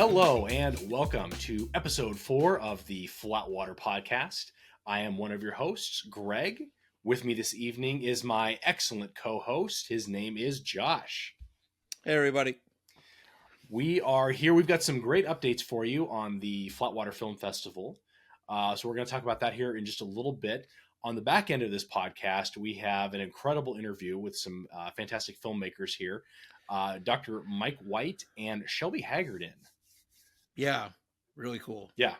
Hello and welcome to episode 4 of the Flatwater Podcast. I am one of your hosts, Greg. With me this evening is my excellent co-host. His name is Josh. Hey, everybody. We are here. We've got some great updates for you on the Flatwater Film Festival. So we're going to talk about that here in just a little bit. On the back end of this podcast, we have an incredible interview with some fantastic filmmakers here. Dr. Mike White and Shelby Hagerdon. Yeah, really cool. Yeah.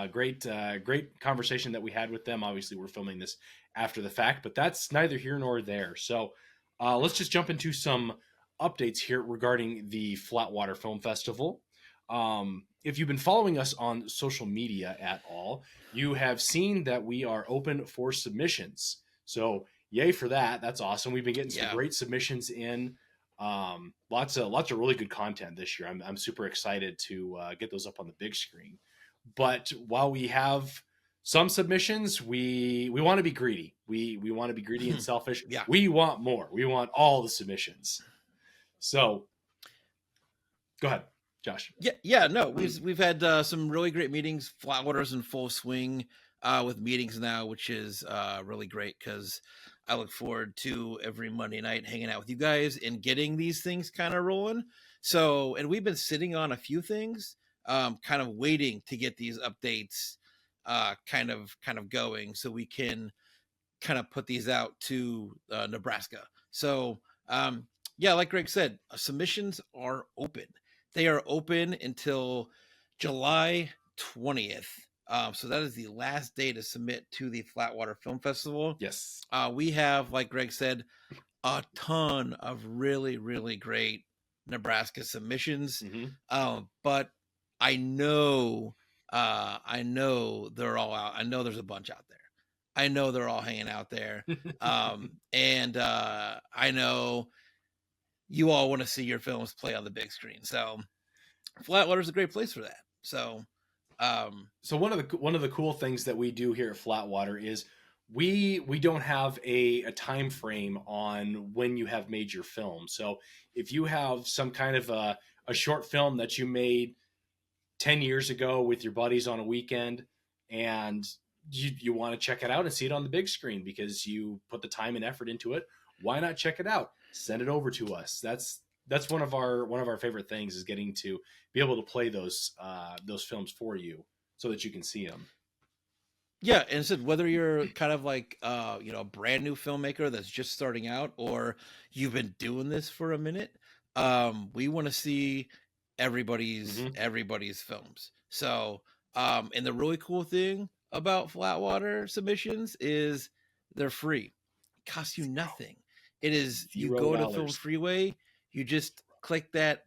Great conversation that we had with them. Obviously, we're filming this after the fact, but that's neither here nor there. So let's just jump into some updates here regarding the Flatwater Film Festival. If you've been following us on social media at all, you have seen that we are open for submissions. So yay for that. That's awesome. We've been getting some great submissions in. Lots of really good content this year. I'm super excited to get those up on the big screen. But while we have some submissions, we want to be greedy. We want to be greedy and selfish. Yeah. We want more. We want all the submissions. So go ahead, Josh. No, we've had some really great meetings. Flatwater's in full swing with meetings now, which is really great because I look forward to every Monday night hanging out with you guys and getting these things kind of rolling. So, and we've been sitting on a few things, kind of waiting to get these updates kind of going so we can kind of put these out to Nebraska. So, like Greg said, submissions are open. They are open until July 20th. So that is the last day to submit to the Flatwater Film Festival. Yes. We have, like Greg said, a ton of really, really great Nebraska submissions. Mm-hmm. But I know they're all out. I know there's a bunch out there. I know they're all hanging out there. And I know you all want to see your films play on the big screen. So Flatwater is a great place for that. So one of the cool things that we do here at Flatwater is we don't have a time frame on when you have made your film. So if you have some kind of a short film that you made 10 years ago with your buddies on a weekend and you want to check it out and see it on the big screen because you put the time and effort into it, why not check it out? Send it over to us. That's one of our favorite things is getting to be able to play those films for you so that you can see them. Yeah, and so whether you're kind of like a brand new filmmaker that's just starting out, or you've been doing this for a minute, we want to see everybody's films. So, and the really cool thing about Flatwater submissions is they're free. It costs you nothing. It is you go to Film Freeway, you just click that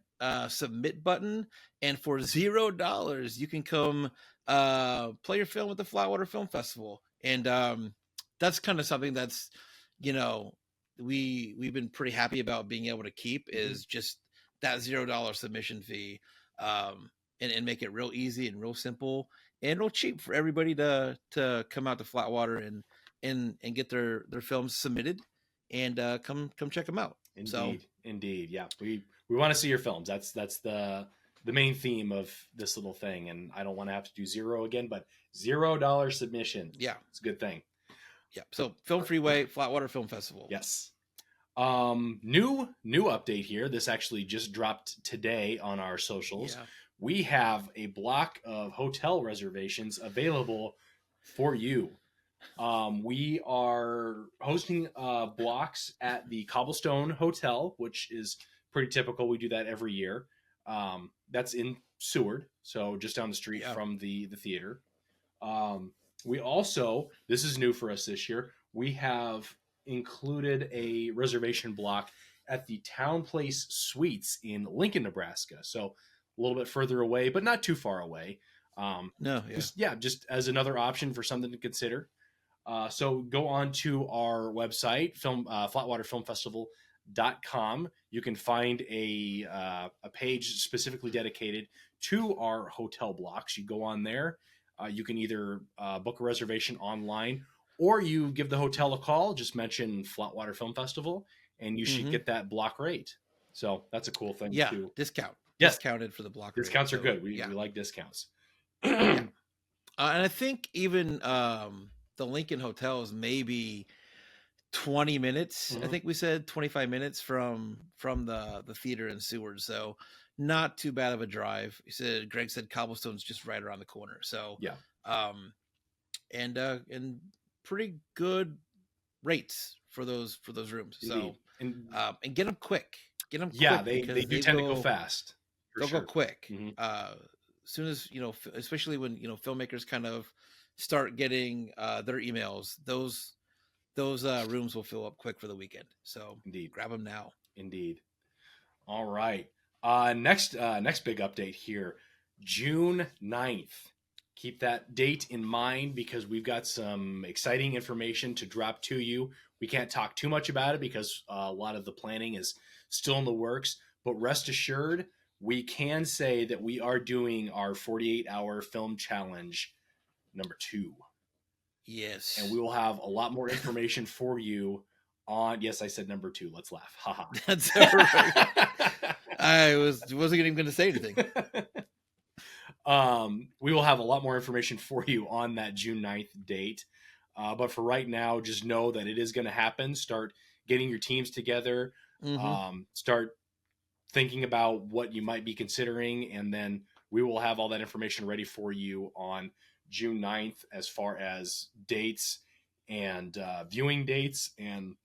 submit button, and for $0 you can come play your film at the Flatwater Film Festival. And that's kind of something that's we've been pretty happy about being able to keep is just that $0 submission fee, and make it real easy and real simple and real cheap for everybody to come out to Flatwater and get their films submitted and come check them out. Indeed. Yeah. We want to see your films. That's the main theme of this little thing. And I don't want to have to do zero again, but $0 submission. Yeah. It's a good thing. Yeah. So Film Freeway, Flatwater Film Festival. Yes. New update here. This actually just dropped today on our socials. Yeah. We have a block of hotel reservations available for you. We are hosting blocks at the Cobblestone Hotel, which is pretty typical. We do that every year. That's in Seward, so just down the street from the theater. We also, this is new for us this year, we have included a reservation block at the Town Place Suites in Lincoln, Nebraska. So a little bit further away, but not too far away. Just as another option for something to consider. So go on to our website, flatwaterfilmfestival.com. You can find a page specifically dedicated to our hotel blocks. You go on there. You can either book a reservation online, or you give the hotel a call. Just mention Flatwater Film Festival, and you should get that block rate. So that's a cool thing too. Discount. discounted for the block rate. Discounts are good. We like discounts. Yeah. And I think even the Lincoln Hotel is maybe 20 minutes. I think we said 25 minutes from the theater in Seward. So not too bad of a drive. Greg said Cobblestone's just right around the corner. So yeah. And pretty good rates for those rooms. Indeed. So and get them quick. Get them quick. They do tend to go fast. They'll go quick. As soon as, especially when, filmmakers kind of start getting their emails, those rooms will fill up quick for the weekend. So indeed, grab them now. Indeed. All right. Next big update here, June 9th. Keep that date in mind because we've got some exciting information to drop to you. We can't talk too much about it because a lot of the planning is still in the works, but rest assured, we can say that we are doing our 48-hour film challenge number 2. Yes. And we will have a lot more information for you on, yes, I said number 2. Let's laugh. Haha. That's all right. I wasn't even going to say anything. We will have a lot more information for you on that June 9th date. But for right now, just know that it is going to happen. Start getting your teams together. Start thinking about what you might be considering. And then we will have all that information ready for you on June 9th as far as dates and viewing dates and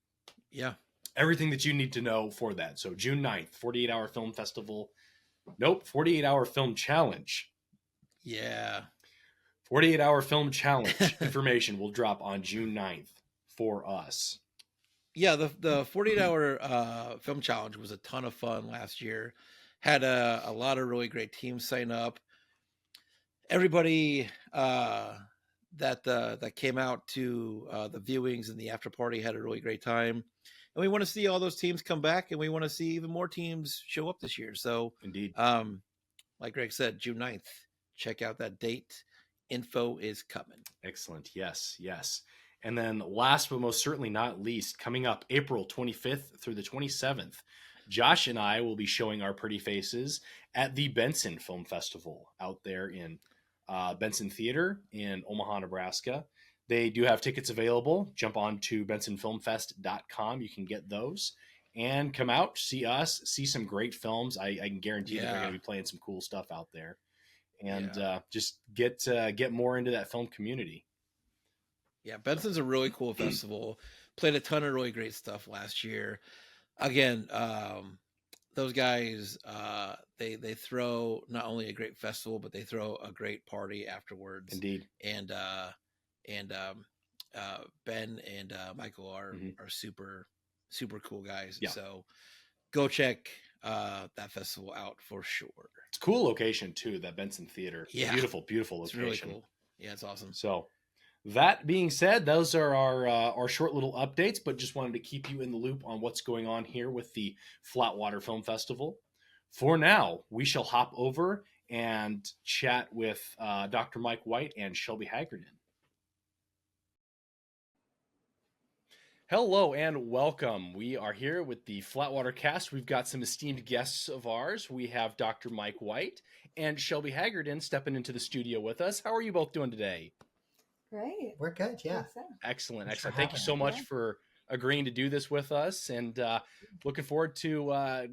everything that you need to know for that. So June 9th, 48-hour film festival. Nope, 48-hour film challenge. Yeah. 48-hour film challenge information will drop on June 9th for us. Yeah, the 48-hour film challenge was a ton of fun last year. Had a lot of really great teams sign up. Everybody that came out to the viewings and the after party had a really great time. And we want to see all those teams come back, and we want to see even more teams show up this year. So, indeed, like Greg said, June 9th, check out that date. Info is coming. Excellent. Yes. And then last but most certainly not least, coming up April 25th through the 27th, Josh and I will be showing our pretty faces at the Benson Film Festival out there in Benson Theater in Omaha, Nebraska. They do have tickets available. Jump on to bensonfilmfest.com. You can get those and come out, see us, see some great films. I can guarantee that we're going to be playing some cool stuff out there. And just get more into that film community. Yeah, Benson's a really cool festival. Played a ton of really great stuff last year. Again, those guys, they throw not only a great festival, but they throw a great party afterwards. Indeed. And Ben and Michael are super, super cool guys. Yeah. So go check that festival out for sure. It's a cool location too, that Benson Theater. Yeah. Beautiful location. It's really cool. Yeah, it's awesome. So that being said, those are our short little updates, but just wanted to keep you in the loop on what's going on here with the Flatwater Film Festival. For now, we shall hop over and chat with Dr. Mike White and Shelby Hagerdon. Hello and welcome. We are here with the Flatwater Cast. We've got some esteemed guests of ours. We have Dr. Mike White and Shelby Hagerdon stepping into the studio with us. How are you both doing today? Great. We're good, yeah. Excellent. Thank you so much for agreeing to do this with us, and looking forward to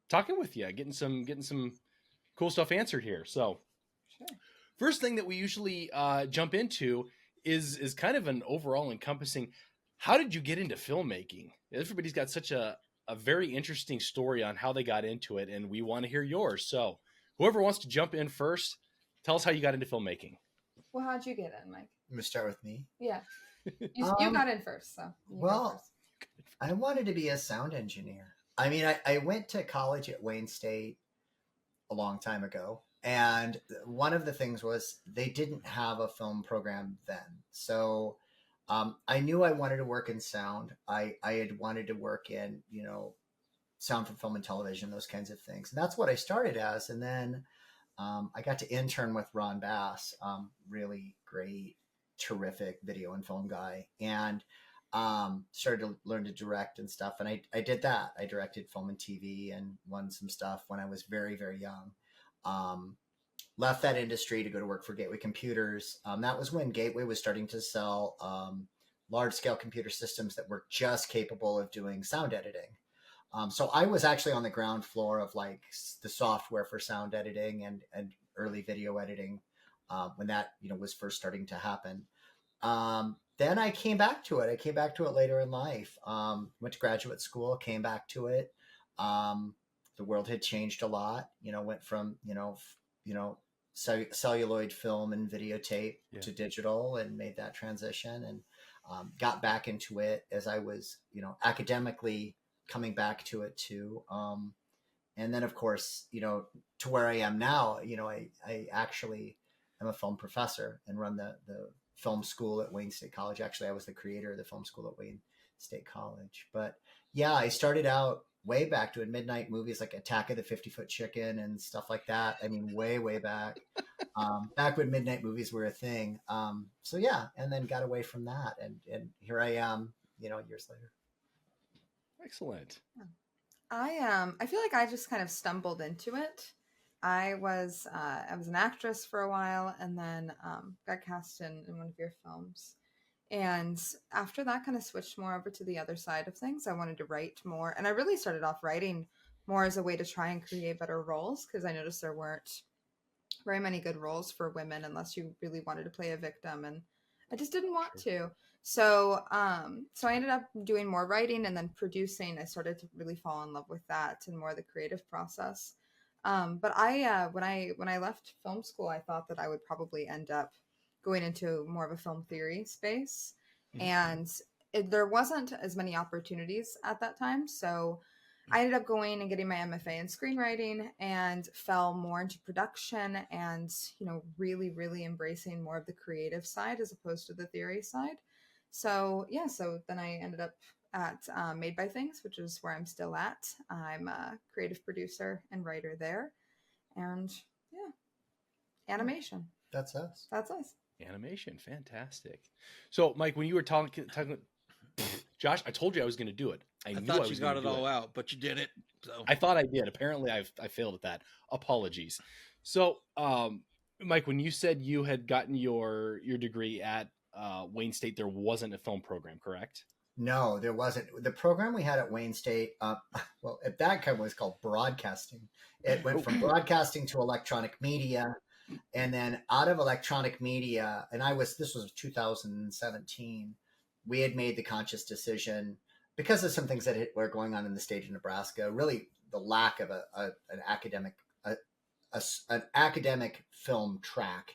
talking with you, getting some cool stuff answered here. So, First thing that we usually jump into is kind of an overall encompassing. How did you get into filmmaking? Everybody's got such a very interesting story on how they got into it, and we want to hear yours. So whoever wants to jump in first, tell us how you got into filmmaking. Well, how'd you get in, Mike? I'm going to start with me. Yeah. You got in first, so. I wanted to be a sound engineer. I mean, I went to college at Wayne State a long time ago, and one of the things was they didn't have a film program then. So I knew I wanted to work in sound. I had wanted to work in, sound for film and television, those kinds of things. And that's what I started as. And then I got to intern with Ron Bass, really great, terrific video and film guy. And started to learn to direct and stuff. And I did that. I directed film and TV and won some stuff when I was very, very young. Left that industry to go to work for Gateway Computers. That was when Gateway was starting to sell large scale computer systems that were just capable of doing sound editing. So I was actually on the ground floor of like the software for sound editing and early video editing when that, was first starting to happen. Then I came back to it. I came back to it later in life. Went to graduate school, came back to it. The world had changed a lot, went from, celluloid film and videotape to digital, and made that transition, and got back into it as I was, academically coming back to it too. And then of course, to where I am now, I actually am a film professor and run the film school at Wayne State College. Actually, I was the creator of the film school at Wayne State College. But yeah, I started out way back doing midnight movies like Attack of the 50-Foot Chicken and stuff like that. I mean, way back, back when midnight movies were a thing. So yeah, and then got away from that. And here I am, years later. Excellent. I feel like I just kind of stumbled into it. I was an actress for a while, and then got cast in one of your films. And after that, kind of switched more over to the other side of things. I wanted to write more, and I really started off writing more as a way to try and create better roles, because I noticed there weren't very many good roles for women unless you really wanted to play a victim, and I just didn't want to. So I ended up doing more writing and then producing. I started to really fall in love with that and more the creative process. But when I left film school, I thought that I would probably end up going into more of a film theory space. And there wasn't as many opportunities at that time. So I ended up going and getting my MFA in screenwriting and fell more into production and, really, really embracing more of the creative side as opposed to the theory side. So then I ended up at Made by Things, which is where I'm still at. I'm a creative producer and writer there. And animation. That's us. Animation, fantastic. So, Mike, when you were talking, Josh, I told you I was going to do it. I knew thought I was you got it all it. out, but you did it. So I thought I did. Apparently, I failed at that. Apologies. So, Mike, when you said you had gotten your degree at Wayne State, there wasn't a film program, correct? No, there wasn't. The program we had at Wayne State, at that time was called broadcasting. It went from broadcasting to electronic media, and then out of electronic media, and this was 2017, we had made the conscious decision, because of some things that were going on in the state of Nebraska, really the lack of an academic film track.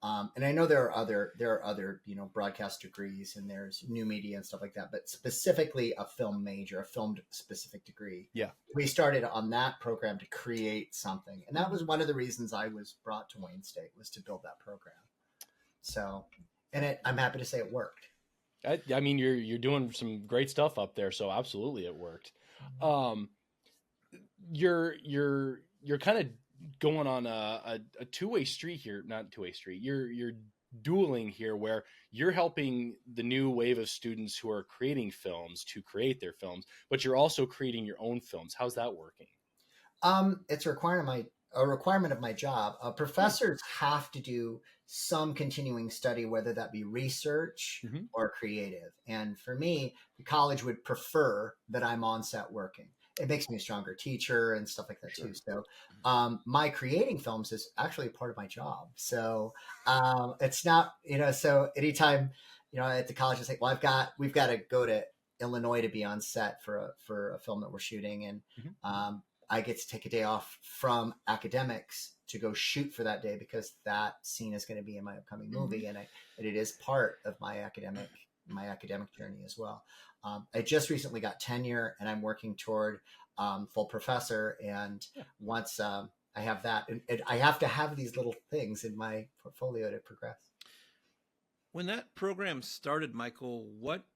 And I know there are other, broadcast degrees, and there's new media and stuff like that, but specifically a film major, a film specific degree. Yeah. We started on that program to create something. And that was one of the reasons I was brought to Wayne State, was to build that program. So, and I'm happy to say it worked. I mean, you're doing some great stuff up there. So absolutely it worked. You're kind of going on a two-way street here, not two-way street. You're dueling here, where you're helping the new wave of students who are creating films to create their films, but you're also creating your own films. How's that working? It's a requirement of my job. Professors have to do some continuing study, whether that be research or creative. And for me, the college would prefer that I'm on set working. It makes me a stronger teacher and stuff like that too. So my creating films is actually a part of my job. So it's not, so anytime, at the college, it's like, well, we've got to go to Illinois to be on set for a film that we're shooting. And I get to take a day off from academics to go shoot for that day, because that scene is going to be in my upcoming movie. And it is part of my academic journey as well. I just recently got tenure, and I'm working toward full professor. And once I have that, and I have to have these little things in my portfolio to progress. When that program started, Michael, what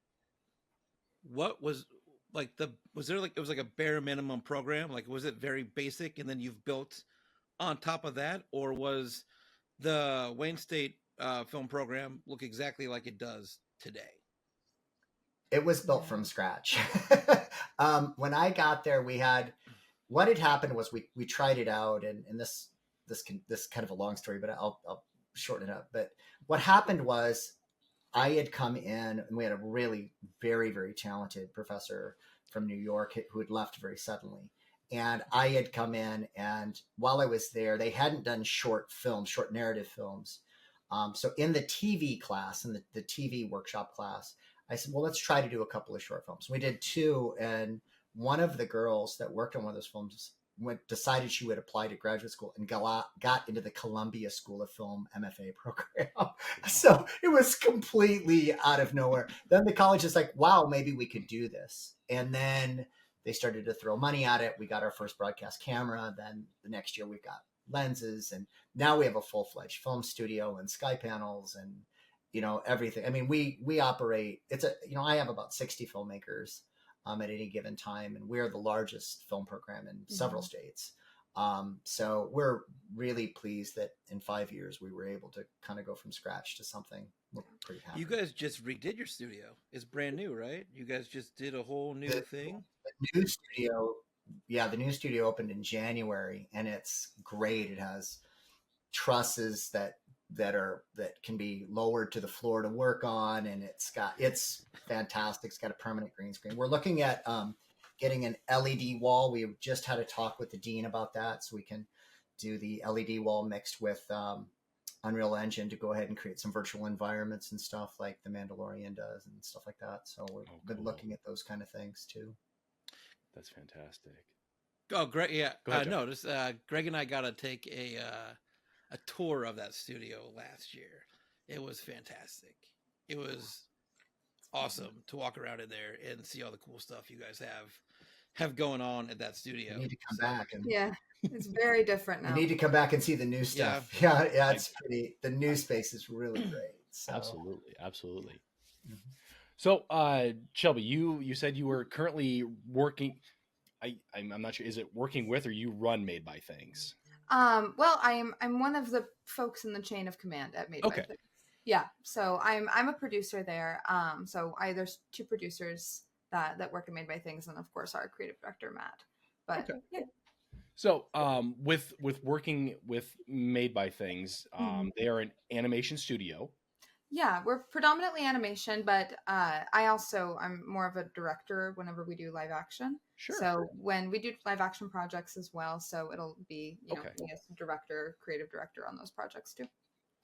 was like was there it was like a bare minimum program? Like, was it very basic and then you've built on top of that? Or was the Wayne State film program look exactly like it does today? It was built from scratch. When I got there, what had happened was we tried it out, and this kind of a long story, but I'll shorten it up. But what happened was I had come in, and we had a really very, very talented professor from New York who had left very suddenly. And I had come in, and while I was there, they hadn't done short narrative films. So in the TV class, in the TV workshop class, I said, well, let's try to do a couple of short films. We did 2, and one of the girls that worked on one of those films decided she would apply to graduate school and got into the Columbia School of Film MFA program. So it was completely out of nowhere. Then the college is like, wow, maybe we could do this. And then they started to throw money at it. We got our first broadcast camera. Then the next year we got lenses, and now we have a full-fledged film studio and sky panels and everything. I mean, we operate, I have about 60 filmmakers at any given time, and we're the largest film program in several states. So we're really pleased that in 5 years we were able to kind of go from scratch to something. We're pretty happy. You guys just redid your studio. It's brand new, right? You guys just did a whole new thing. The new studio, the new studio opened in January, and it's great. It has trusses that can be lowered to the floor to work on, and it's fantastic. It's got a permanent green screen. We're looking at getting an LED wall. We just had a talk with the dean about that, so we can do the LED wall mixed with Unreal Engine to go ahead and create some virtual environments and stuff like The Mandalorian does and stuff like that. So we've been looking at those kind of things too. That's fantastic. Oh, great! Yeah, ahead, no, just Greg and I got to take a tour of that studio last year. It was fantastic. It was awesome to walk around in there and see all the cool stuff you guys have going on at that studio. You need to come back. And it's very different now. You need to come back and see the new stuff. Yeah, it's pretty. The new space is really great. So. Absolutely. Mm-hmm. So, Shelby, you said you were currently working. I'm not sure. Is it working with, or you run Made by Things? Well, I'm one of the folks in the chain of command at Made by Things. Yeah, so I'm a producer there. So there's 2 producers that work at Made by Things, and of course our creative director Matt. But yeah. So with working with Made by Things, they are an animation studio. Yeah, we're predominantly animation, but I'm more of a director whenever we do live action. Sure. So when we do live action projects as well, so it'll be me as director, creative director on those projects too.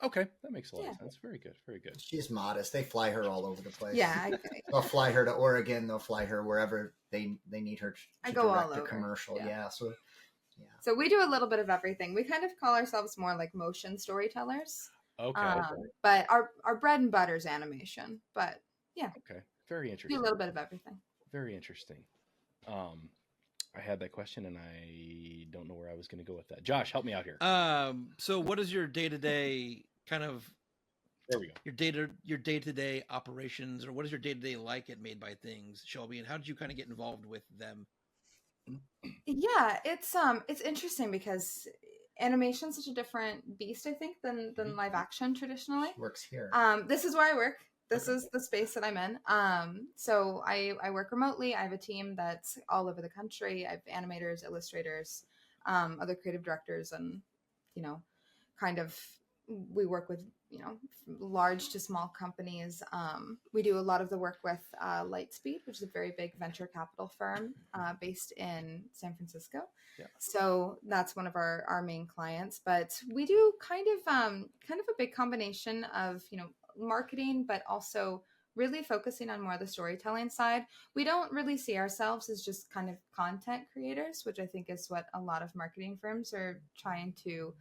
Okay, that makes a lot of sense. Very good, very good. She's modest. They fly her all over the place. Yeah, they'll fly her to Oregon. They'll fly her wherever they need her to go direct all a over. commercial. Yeah. So we do a little bit of everything. We kind of call ourselves more like motion storytellers. Okay. But our bread and butter is animation. But yeah. Okay. Very interesting. Do a little bit of everything. Very interesting. I had that question and I don't know where I was going to go with that. Josh, help me out here. So what is your day-to-day kind of? There we go. Your day-to-day operations, or what is your day-to-day like at Made by Things, Shelby? And how did you kind of get involved with them? Yeah, it's interesting because animation's such a different beast, I think, than live action traditionally. Works here. This is where I work. This is the space that I'm in. So I work remotely. I have a team that's all over the country. I have animators, illustrators, other creative directors, and we work with large to small companies. We do a lot of the work with Lightspeed, which is a very big venture capital firm based in San Francisco. Yeah. So that's one of our main clients. But we do kind of a big combination of marketing, but also really focusing on more of the storytelling side. We don't really see ourselves as just kind of content creators, which I think is what a lot of marketing firms are trying to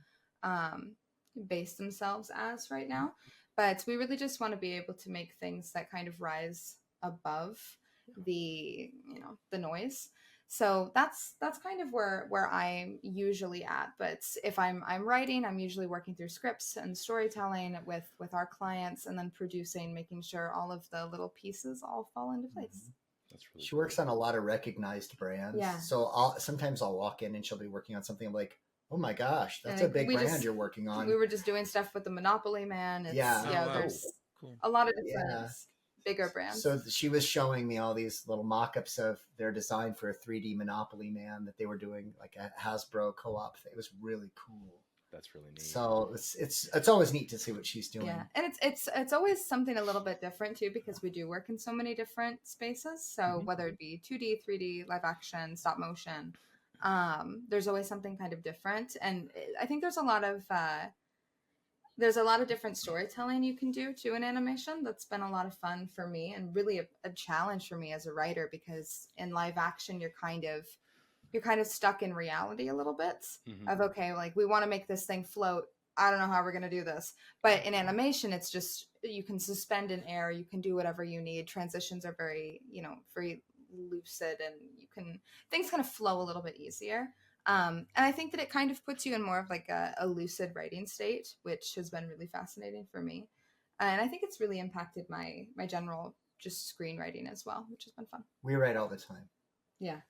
base themselves as right now. But we really just want to be able to make things that kind of rise above the noise. So that's kind of where I'm usually at. But if I'm writing, I'm usually working through scripts and storytelling with our clients, and then producing, making sure all of the little pieces all fall into place. That's really She works on a lot of recognized brands. Yeah. So sometimes I'll walk in and she'll be working on something. I'm like, oh my gosh, that's a big brand you're working on. We were just doing stuff with the Monopoly Man. There's cool. a lot of different bigger brands. So she was showing me all these little mock-ups of their design for a 3D Monopoly Man that they were doing, like a Hasbro co-op. It was really cool. That's really neat. So it's always neat to see what she's doing. Yeah, and it's always something a little bit different too, because we do work in so many different spaces. So whether it be 2D, 3D, live action, stop motion, there's always something kind of different. And I think there's a lot of different storytelling you can do too in animation. That's been a lot of fun for me, and really a challenge for me as a writer, because in live action you're kind of stuck in reality a little bit of, okay, like we want to make this thing float. I don't know how we're going to do this. But in animation, it's just, you can suspend in air. You can do whatever you need. Transitions are very, very lucid, and things kind of flow a little bit easier. And I think that it kind of puts you in more of like a lucid writing state, which has been really fascinating for me. And I think it's really impacted my general just screenwriting as well, which has been fun. We write all the time. Yeah.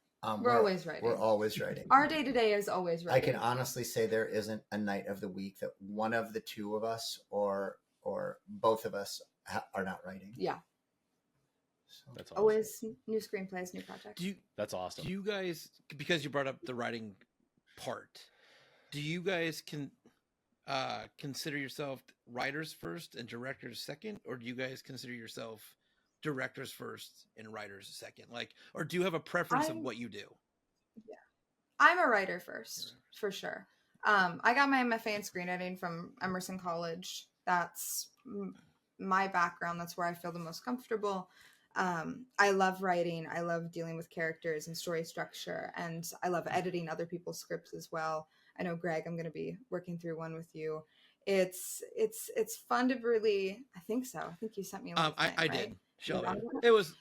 We're always writing. We're always writing. Our day-to-day is always writing. I can honestly say there isn't a night of the week that one of the two of us or both of us are not writing. Yeah. So. That's awesome. Always new screenplays, new projects. That's awesome. Do you guys, because you brought up the writing part, do you guys consider yourself writers first and directors second, or do you guys consider yourself directors first and writers second? Like, or do you have a preference of what you do? Yeah, I'm a writer first, for sure. I got my MFA in screenwriting from Emerson College. That's my background. That's where I feel the most comfortable. I love writing. I love dealing with characters and story structure, and I love editing other people's scripts as well. I know, Greg, I'm going to be working through one with you. It's fun to really, I think so. I think you sent me a link. I right? did. Shelby.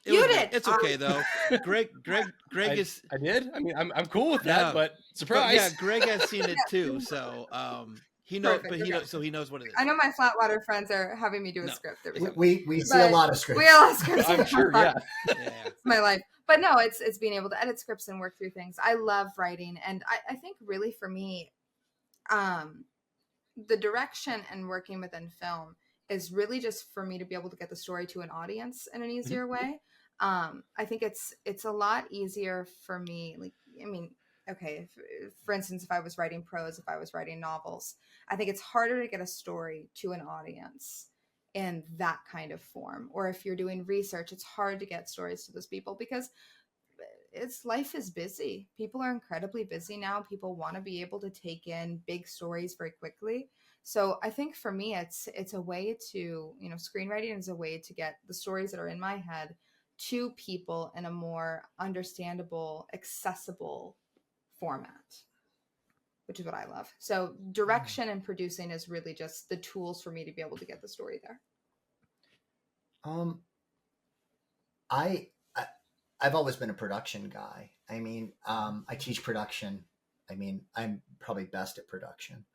You did. It's okay though. Greg is. I did. I mean, I'm cool with that, but surprise. Yeah, Greg has seen it too, so he knows. Perfect, but he knows, so he knows what it is. I know my Flatwater friends are having me do a script. We see a lot of scripts. We have a lot of scripts. I'm sure. Yeah. It's my life. But no, it's being able to edit scripts and work through things. I love writing, and I think really for me, the direction and working within film is really just for me to be able to get the story to an audience in an easier way. I think it's a lot easier for me. Like, I mean, okay, for instance, if I was writing prose, if I was writing novels, I think it's harder to get a story to an audience in that kind of form. Or if you're doing research, it's hard to get stories to those people because life is busy. People are incredibly busy now. People want to be able to take in big stories very quickly. So I think for me, it's a way to, screenwriting is a way to get the stories that are in my head to people in a more understandable, accessible format, which is what I love. So direction and producing is really just the tools for me to be able to get the story there. I've always been a production guy. I mean, I teach production. I mean, I'm probably best at production.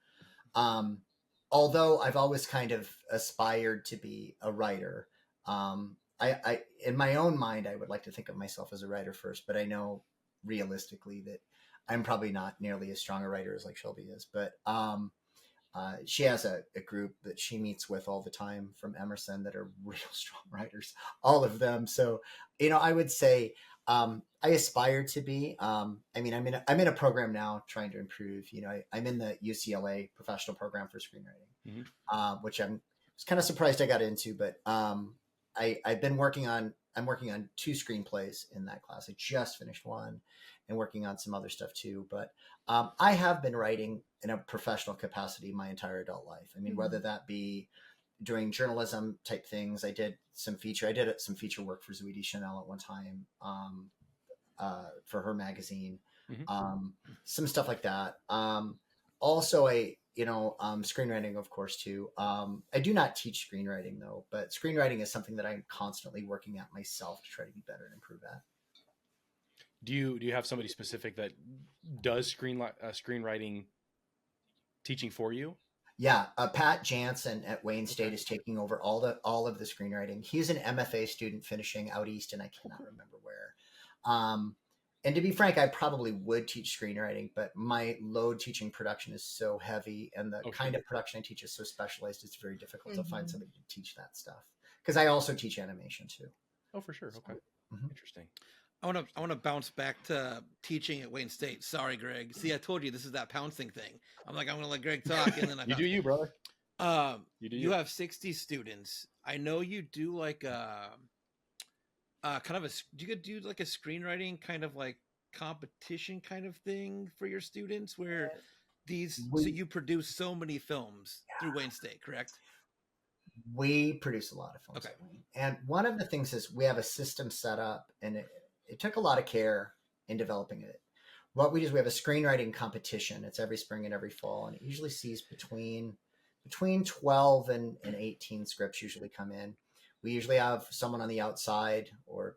Although I've always kind of aspired to be a writer. I in my own mind, I would like to think of myself as a writer first, but I know realistically that I'm probably not nearly as strong a writer as like Shelby is. But she has a group that she meets with all the time from Emerson that are real strong writers, all of them. So, I would say I aspire to be. I mean, I'm in a program now trying to improve. I'm in the UCLA professional program for screenwriting, which I was kind of surprised I got into. But I've been working on 2 screenplays in that class. I just finished one, and working on some other stuff too. But I have been writing in a professional capacity my entire adult life. I mean, whether that be doing journalism type things, I did some feature work for Zooey Deschanel at one time for her magazine, some stuff like that. Also, screenwriting, of course, too. I do not teach screenwriting though, but screenwriting is something that I'm constantly working at myself to try to be better and improve at. Do you have somebody specific that does screenwriting teaching for you? Yeah, Pat Jansen at Wayne State is taking over all of the screenwriting. He's an MFA student finishing out east, and I cannot remember where. And to be frank, I probably would teach screenwriting, but my load teaching production is so heavy, and the kind of production I teach is so specialized. It's very difficult to find somebody to teach that stuff because I also teach animation too. Oh, for sure. Okay. Mhm. Interesting. I want to bounce back to teaching at Wayne State. Sorry, Greg. See, I told you this is that pouncing thing. I'm going to let Greg talk, and then You do you, brother. You have 60 students. I know you do like kind of you could do like a screenwriting kind of like competition kind of thing for your students where so you produce so many films through Wayne State, correct? We produce a lot of films. Okay. At Wayne. And one of the things is we have a system set up, and it took a lot of care in developing it. What we do is we have a screenwriting competition. It's every spring and every fall, and it usually sees between 12 and 18 scripts usually come in. We usually have someone on the outside or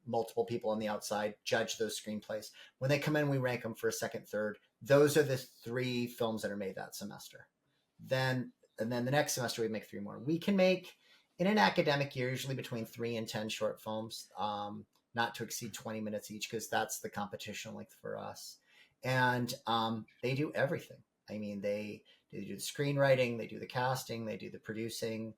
multiple people on the outside judge those screenplays. When they come in, we rank them for a second, third. Those are the 3 films that are made that semester. And then the next semester we make 3 more. We can make, in an academic year, usually between 3 and 10 short films, not to exceed 20 minutes each, because that's the competition length for us. And they do everything. I mean, they do the screenwriting, they do the casting, they do the producing,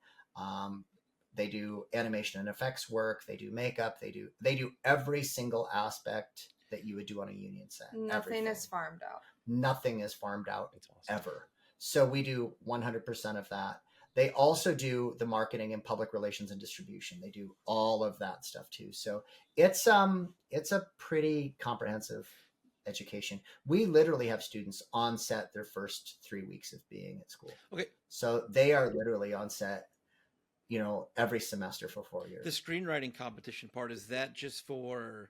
they do animation and effects work, they do makeup, they do every single aspect that you would do on a union set. Nothing is farmed out. Nothing is farmed out. That's awesome. Ever. So we do 100% of that. They also do the marketing and public relations and distribution. They do all of that stuff too. So it's a pretty comprehensive education. We literally have students on set their first 3 weeks of being at school. Okay. So they are literally on set, every semester for 4 years. The screenwriting competition part, is that just for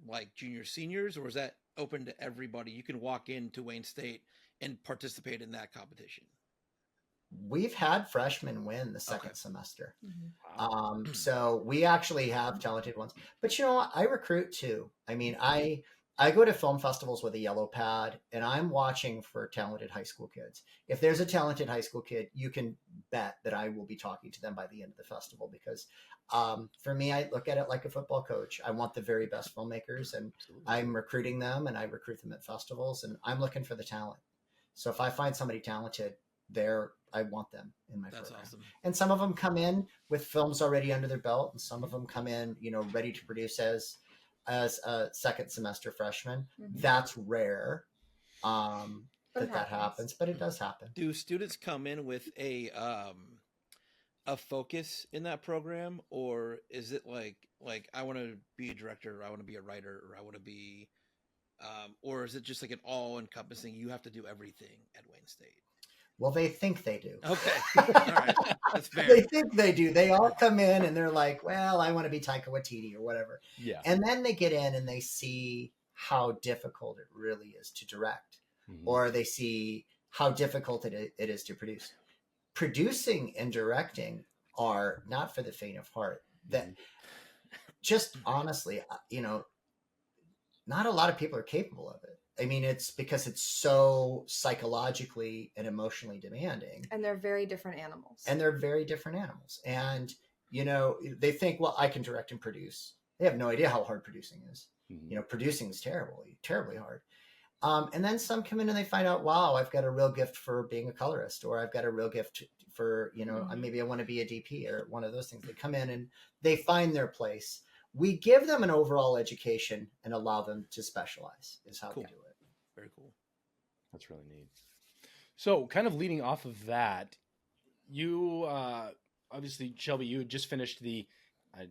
like junior seniors, or is that open to everybody? You can walk into Wayne State and participate in that competition. We've had freshmen win the second semester. Mm-hmm. Wow. So we actually have talented ones, but I recruit too. I mean, I go to film festivals with a yellow pad, and I'm watching for talented high school kids. If there's a talented high school kid, you can bet that I will be talking to them by the end of the festival, because for me, I look at it like a football coach. I want the very best filmmakers, and I'm recruiting them, and I recruit them at festivals, and I'm looking for the talent. So if I find somebody talented there, I want them in my program. Awesome. And some of them come in with films already under their belt, and some of them come in, ready to produce as a second semester freshman. Mm-hmm. That's rare that happens, but it does happen. Do students come in with a focus in that program, or is it like I want to be a director, or I want to be a writer, or I want to be or is it just like an all-encompassing, you have to do everything at Wayne State? Well, they think they do. Okay. All right. That's fair. They think they do. They all come in and they're like, well, I want to be Taika Waititi or whatever. Yeah. And then they get in and they see how difficult it really is to direct, or they see how difficult it is to produce. Producing and directing are not for the faint of heart. That just honestly, not a lot of people are capable of it. I mean, it's because it's so psychologically and emotionally demanding. And they're very different animals. And they think, well, I can direct and produce. They have no idea how hard producing is. Producing is terribly hard. And then some come in and they find out, wow, I've got a real gift for being a colorist, or I've got a real gift for, maybe I want to be a DP or one of those things. They come in and they find their place. We give them an overall education and allow them to specialize is how we do it. Very cool. That's really neat. So kind of leading off of that, you obviously, Shelby, you had just finished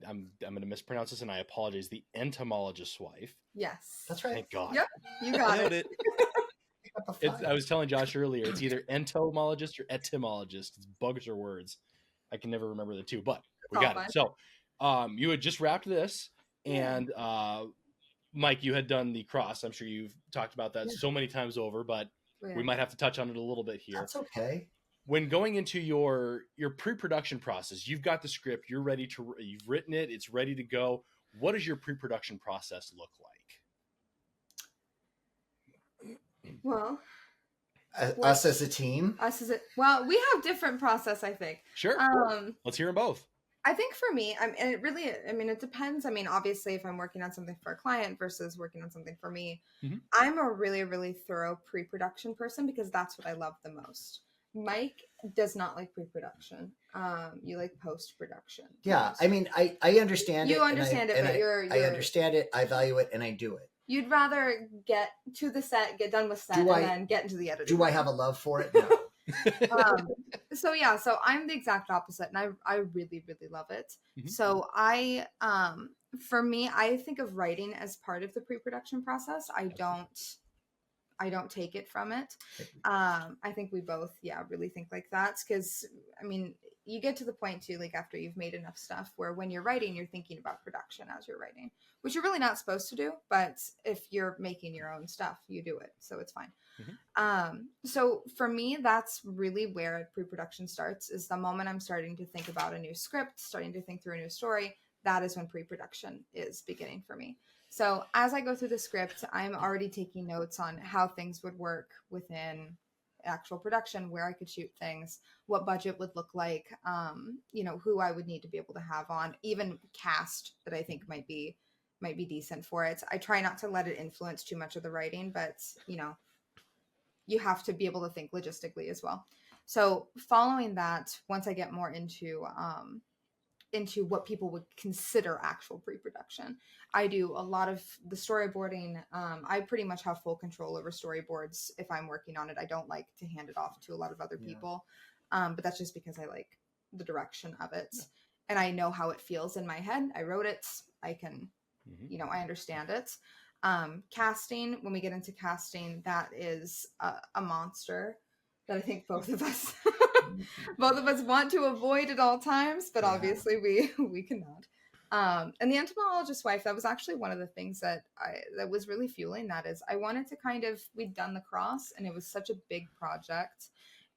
I'm going to mispronounce this and I apologize, the entomologist's wife. Yes. That's right. Thank God. Yep. You got it. I was telling Josh earlier, it's either entomologist or etymologist. It's bugs or words. I can never remember the two, but we got it. So you had just wrapped this, and Mike, you had done the cross. I'm sure you've talked about that so many times over, but we might have to touch on it a little bit here. That's okay. When going into your pre-production process, you've got the script, you've written it, it's ready to go. What does your pre-production process look like? Well, us as a team. Well, we have different process, I think. Sure. Let's hear them both. I think for me, it depends. I mean, obviously, if I'm working on something for a client versus working on something for me, I'm a really, really thorough pre-production person because that's what I love the most. Mike does not like pre-production. You like post-production. Yeah, I mean, I understand it. You understand it, but I understand it. I value it, and I do it. You'd rather get to the set, get done with set, and then get into the editing. Do I have a love for it? No. So I'm the exact opposite, and I really, really love it. Mm-hmm. So for me, I think of writing as part of the pre-production process. I don't take it from it. I think we both, really think like that. Because, I mean, you get to the point too, like after you've made enough stuff where when you're writing, you're thinking about production as you're writing, which you're really not supposed to do. But if you're making your own stuff, you do it. So it's fine. Mm-hmm. So for me, that's really where pre-production starts, is the moment I'm starting to think about a new script, starting to think through a new story. That is when pre-production is beginning for me. So as I go through the script, I'm already taking notes on how things would work within actual production, where I could shoot things, what budget would look like, who I would need to be able to have on, even cast that I think might be decent for it. I try not to let it influence too much of the writing, but you have to be able to think logistically as well. So following that, once I get more into what people would consider actual pre-production, I do a lot of the storyboarding. I pretty much have full control over storyboards if I'm working on it. I don't like to hand it off to a lot of other people, but that's just because I like the direction of it. Yeah. And I know how it feels in my head. I wrote it. I can, I understand it. Casting, when we get into casting, that is a monster that I think both of us want to avoid at all times, but obviously we cannot. And the entomologist's wife, that was actually one of the things that was really fueling that, is I wanted to we'd done the cross and it was such a big project.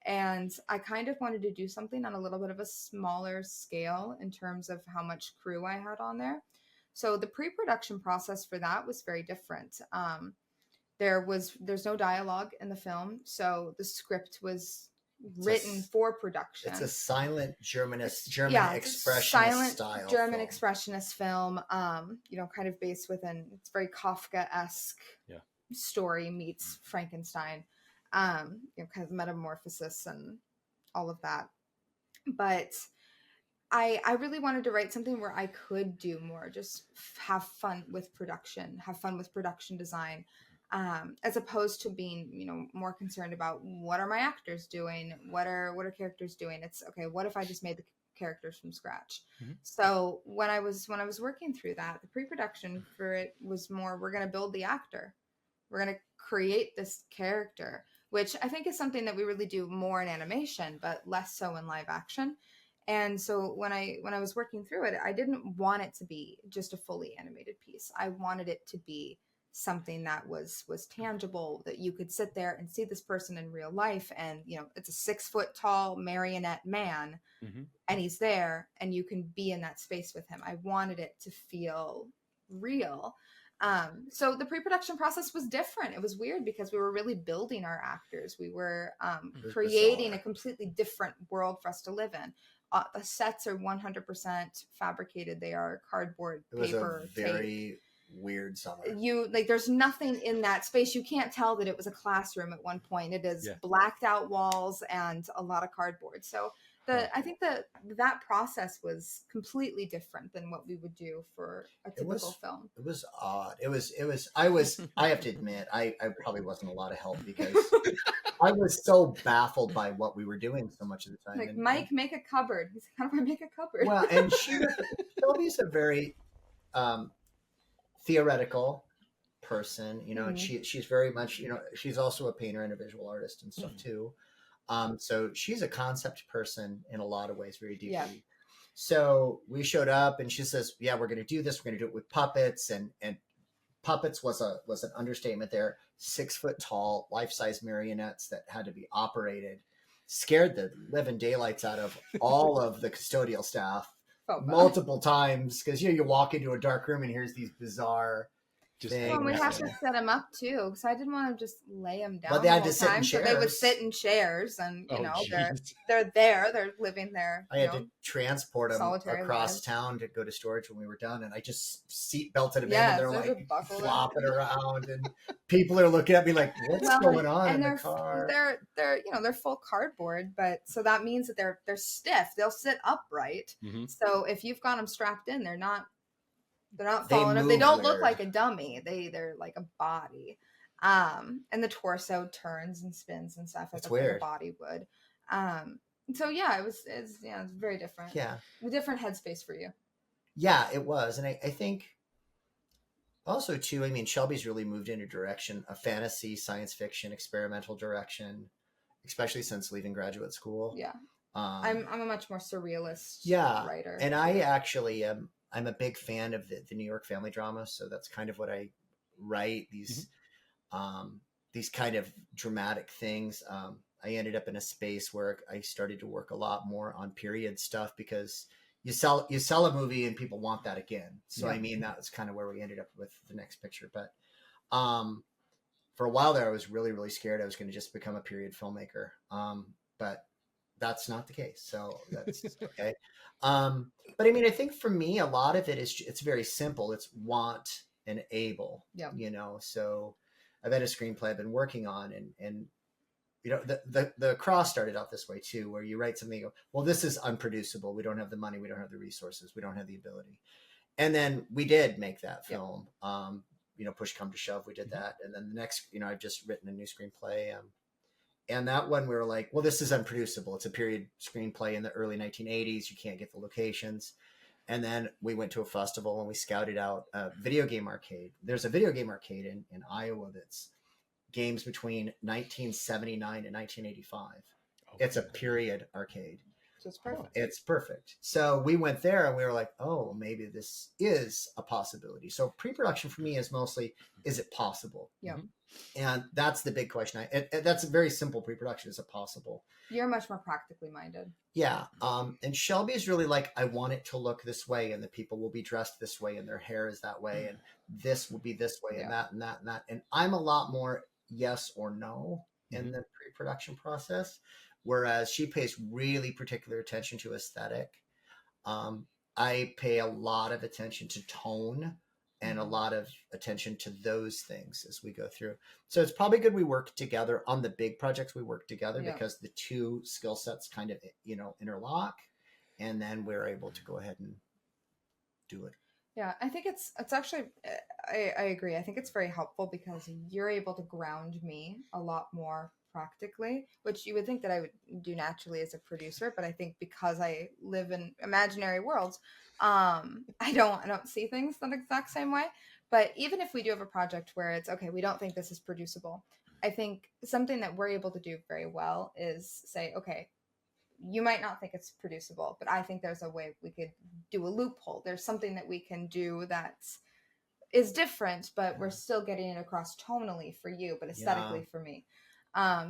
And I kind of wanted to do something on a little bit of a smaller scale in terms of how much crew I had on there. So the pre-production process for that was very different. There's no dialogue in the film, so the script was written for production. It's a silent German expressionist silent style German film. Expressionist film. Kind of based within, it's very Kafka-esque story meets Frankenstein. Kind of metamorphosis and all of that. But I really wanted to write something where I could do more, just have fun with production, have fun with production design, as opposed to being, more concerned about what are my actors doing? What are characters doing? It's okay. What if I just made the characters from scratch? Mm-hmm. So when I was working through that, the pre-production for it was more, we're going to build the actor. We're going to create this character, which I think is something that we really do more in animation, but less so in live action. And so when I was working through it, I didn't want it to be just a fully animated piece. I wanted it to be something that was tangible, that you could sit there and see this person in real life. And, it's a 6 foot tall marionette man, and he's there and you can be in that space with him. I wanted it to feel real. So the pre-production process was different. It was weird because we were really building our actors. We were creating a completely different world for us to live in. The sets are 100% fabricated. They are cardboard, paper, It was a very weird summer. There's nothing in that space. You can't tell that it was a classroom at one point. It is blacked out walls and a lot of cardboard. So I think that process was completely different than what we would do for a typical film. It was odd. I have to admit, I probably wasn't a lot of help because I was so baffled by what we were doing so much of the time. Like, Mike, make a cupboard. He's like, how do I make a cupboard? Well, and Shelby's a very theoretical person, and she's very much, she's also a painter and a visual artist and stuff too. So she's a concept person in a lot of ways, very deeply. Yeah. So we showed up and she says, yeah, we're going to do this. We're going to do it with puppets, and puppets was an understatement there. 6 foot tall, life-size marionettes that had to be operated, scared the living daylights out of all of the custodial staff multiple times. Cause you walk into a dark room and here's these bizarre Just thing. Well, we have hanging to out. set them up too, because I didn't want to just lay them down. Well, they had the to whole sit in time, so they would chairs. sit in chairs, and Oh, they're jeez. they're living there. I had to transport them solitary across lives. town to go to storage when we were done, and I just seat belted them Yeah, in, and so they're they like buckle them. flopping around, and people are looking at me like, "What's going on in the car?" They're full cardboard, but so that means that they're stiff. They'll sit upright. Mm-hmm. So if you've got them strapped in, they're not They falling up. They move don't look weird. like a dummy. They're like a body. And the torso turns and spins and stuff It's like weird. a body would. So yeah, it's very different. Yeah, A different headspace for you. yeah, it was, and I think also too. I mean, Shelby's really moved in a direction, a fantasy, science fiction, experimental direction, especially since leaving graduate school. Yeah. I'm a much more surrealist writer. And I actually am. I'm a big fan of the New York family drama, so that's kind of what I write. These kind of dramatic things. I ended up in a space where I started to work a lot more on period stuff because you sell a movie and people want that again. So I mean, that was kind of where we ended up with the next picture. But for a while there, I was really, really scared I was going to just become a period filmmaker. But that's not the case. So that's okay. But I mean, I think for me, a lot of it is, it's very simple. It's want and able, so I've had a screenplay I've been working on, and the cross started out this way too, where you write something, you go, well, this is unproducible. We don't have the money. We don't have the resources. We don't have the ability. And then we did make that film. Push come to shove, we did that. And then the next, I've just written a new screenplay. And that one we were like, well, this is unproducible. It's a period screenplay in the early 1980s. You can't get the locations. And then we went to a festival and we scouted out a video game arcade. There's a video game arcade in Iowa that's games between 1979 and 1985. Okay. It's a period arcade. So it's perfect. It's perfect. So we went there and we were like, oh, maybe this is a possibility. So pre-production for me is mostly, is it possible? Yeah. And that's the big question. That's a very simple pre-production. Is it possible? You're much more practically minded. Yeah. And Shelby is really like, I want it to look this way, and the people will be dressed this way, and their hair is that way, and this will be this way, and that, and that, and that. And I'm a lot more yes or no in the pre-production process, whereas she pays really particular attention to aesthetic. I pay a lot of attention to tone and a lot of attention to those things as we go through. So it's probably good we work together on the big projects. We work together because the two skill sets kind of, interlock, and then we're able to go ahead and do it. Yeah, I think it's actually, I agree. I think it's very helpful because you're able to ground me a lot more practically, which you would think that I would do naturally as a producer, but I think because I live in imaginary worlds, I don't see things the exact same way. But even if we do have a project where it's okay, we don't think this is producible, I think something that we're able to do very well is say, okay, you might not think it's producible, but I think there's a way we could do a loophole. There's something that we can do that is different, but we're still getting it across tonally for you, but aesthetically for me.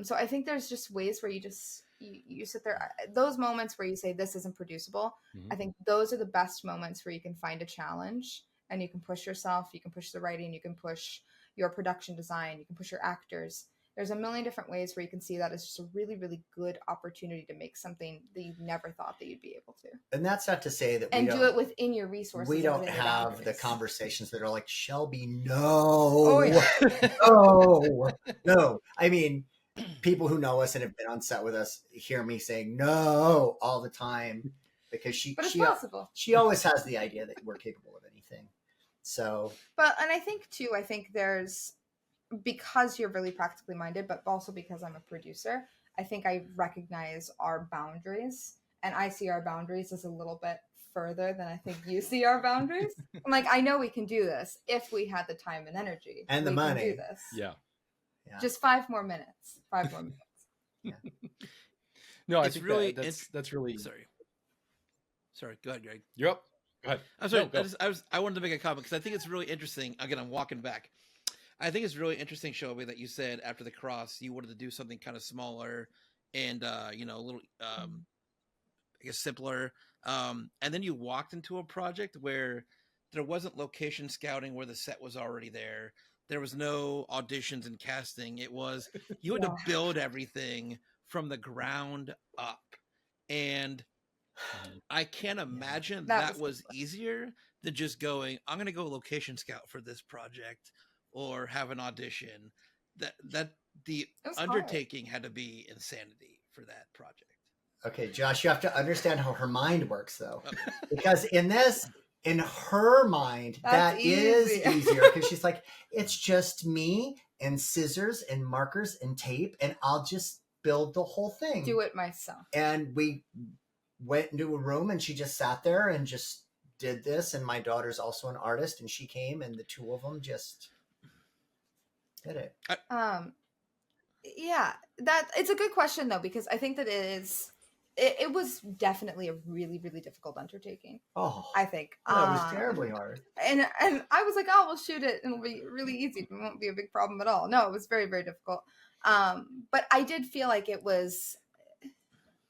So I think there's just ways where you sit there, those moments where you say this isn't producible. I think those are the best moments where you can find a challenge and you can push yourself, you can push the writing, you can push your production design, you can push your actors. There's a million different ways where you can see that as just a really, really good opportunity to make something that you've never thought that you'd be able to. And that's not to say that and do it within your resources. We don't have the conversations that are like, Shelby, no, no. I mean, people who know us and have been on set with us hear me saying no all the time because she always has the idea that we're capable of anything. So, and I think there's, because you're really practically minded, but also because I'm a producer, I think I recognize our boundaries, and I see our boundaries as a little bit further than I think you see our boundaries. I'm like, I know we can do this if we had the time and energy and the money. Can do this. Yeah. Just 5 more minutes. 5 more minutes. Yeah. No, I think really that's really Sorry. Go ahead, Greg. You're up. Go ahead. I'm sorry. No, I wanted to make a comment because I think it's really interesting. Again, I'm walking back. I think it's really interesting, Shelby, that you said after the cross you wanted to do something kind of smaller and a little I guess simpler. And then you walked into a project where there wasn't location scouting where the set was already there. There was no auditions and casting. It was, you had to build everything from the ground up. And I can't imagine that was easier than just going, I'm going to go location scout for this project or have an audition. That the undertaking had to be insanity for that project. Okay, Josh, you have to understand how her mind works, though, because in her mind, that is easier, because she's like, it's just me and scissors and markers and tape, and I'll just build the whole thing. Do it myself. And we went into a room, and she just sat there and just did this. And my daughter's also an artist, and she came, and the two of them just did it. Yeah, that it's a good question though, because I think that it was definitely a really, really difficult undertaking. Oh, I think it was terribly hard. And I was like, oh, we'll shoot it and it'll be really easy. It won't be a big problem at all. No, it was very, very difficult. But I did feel like it was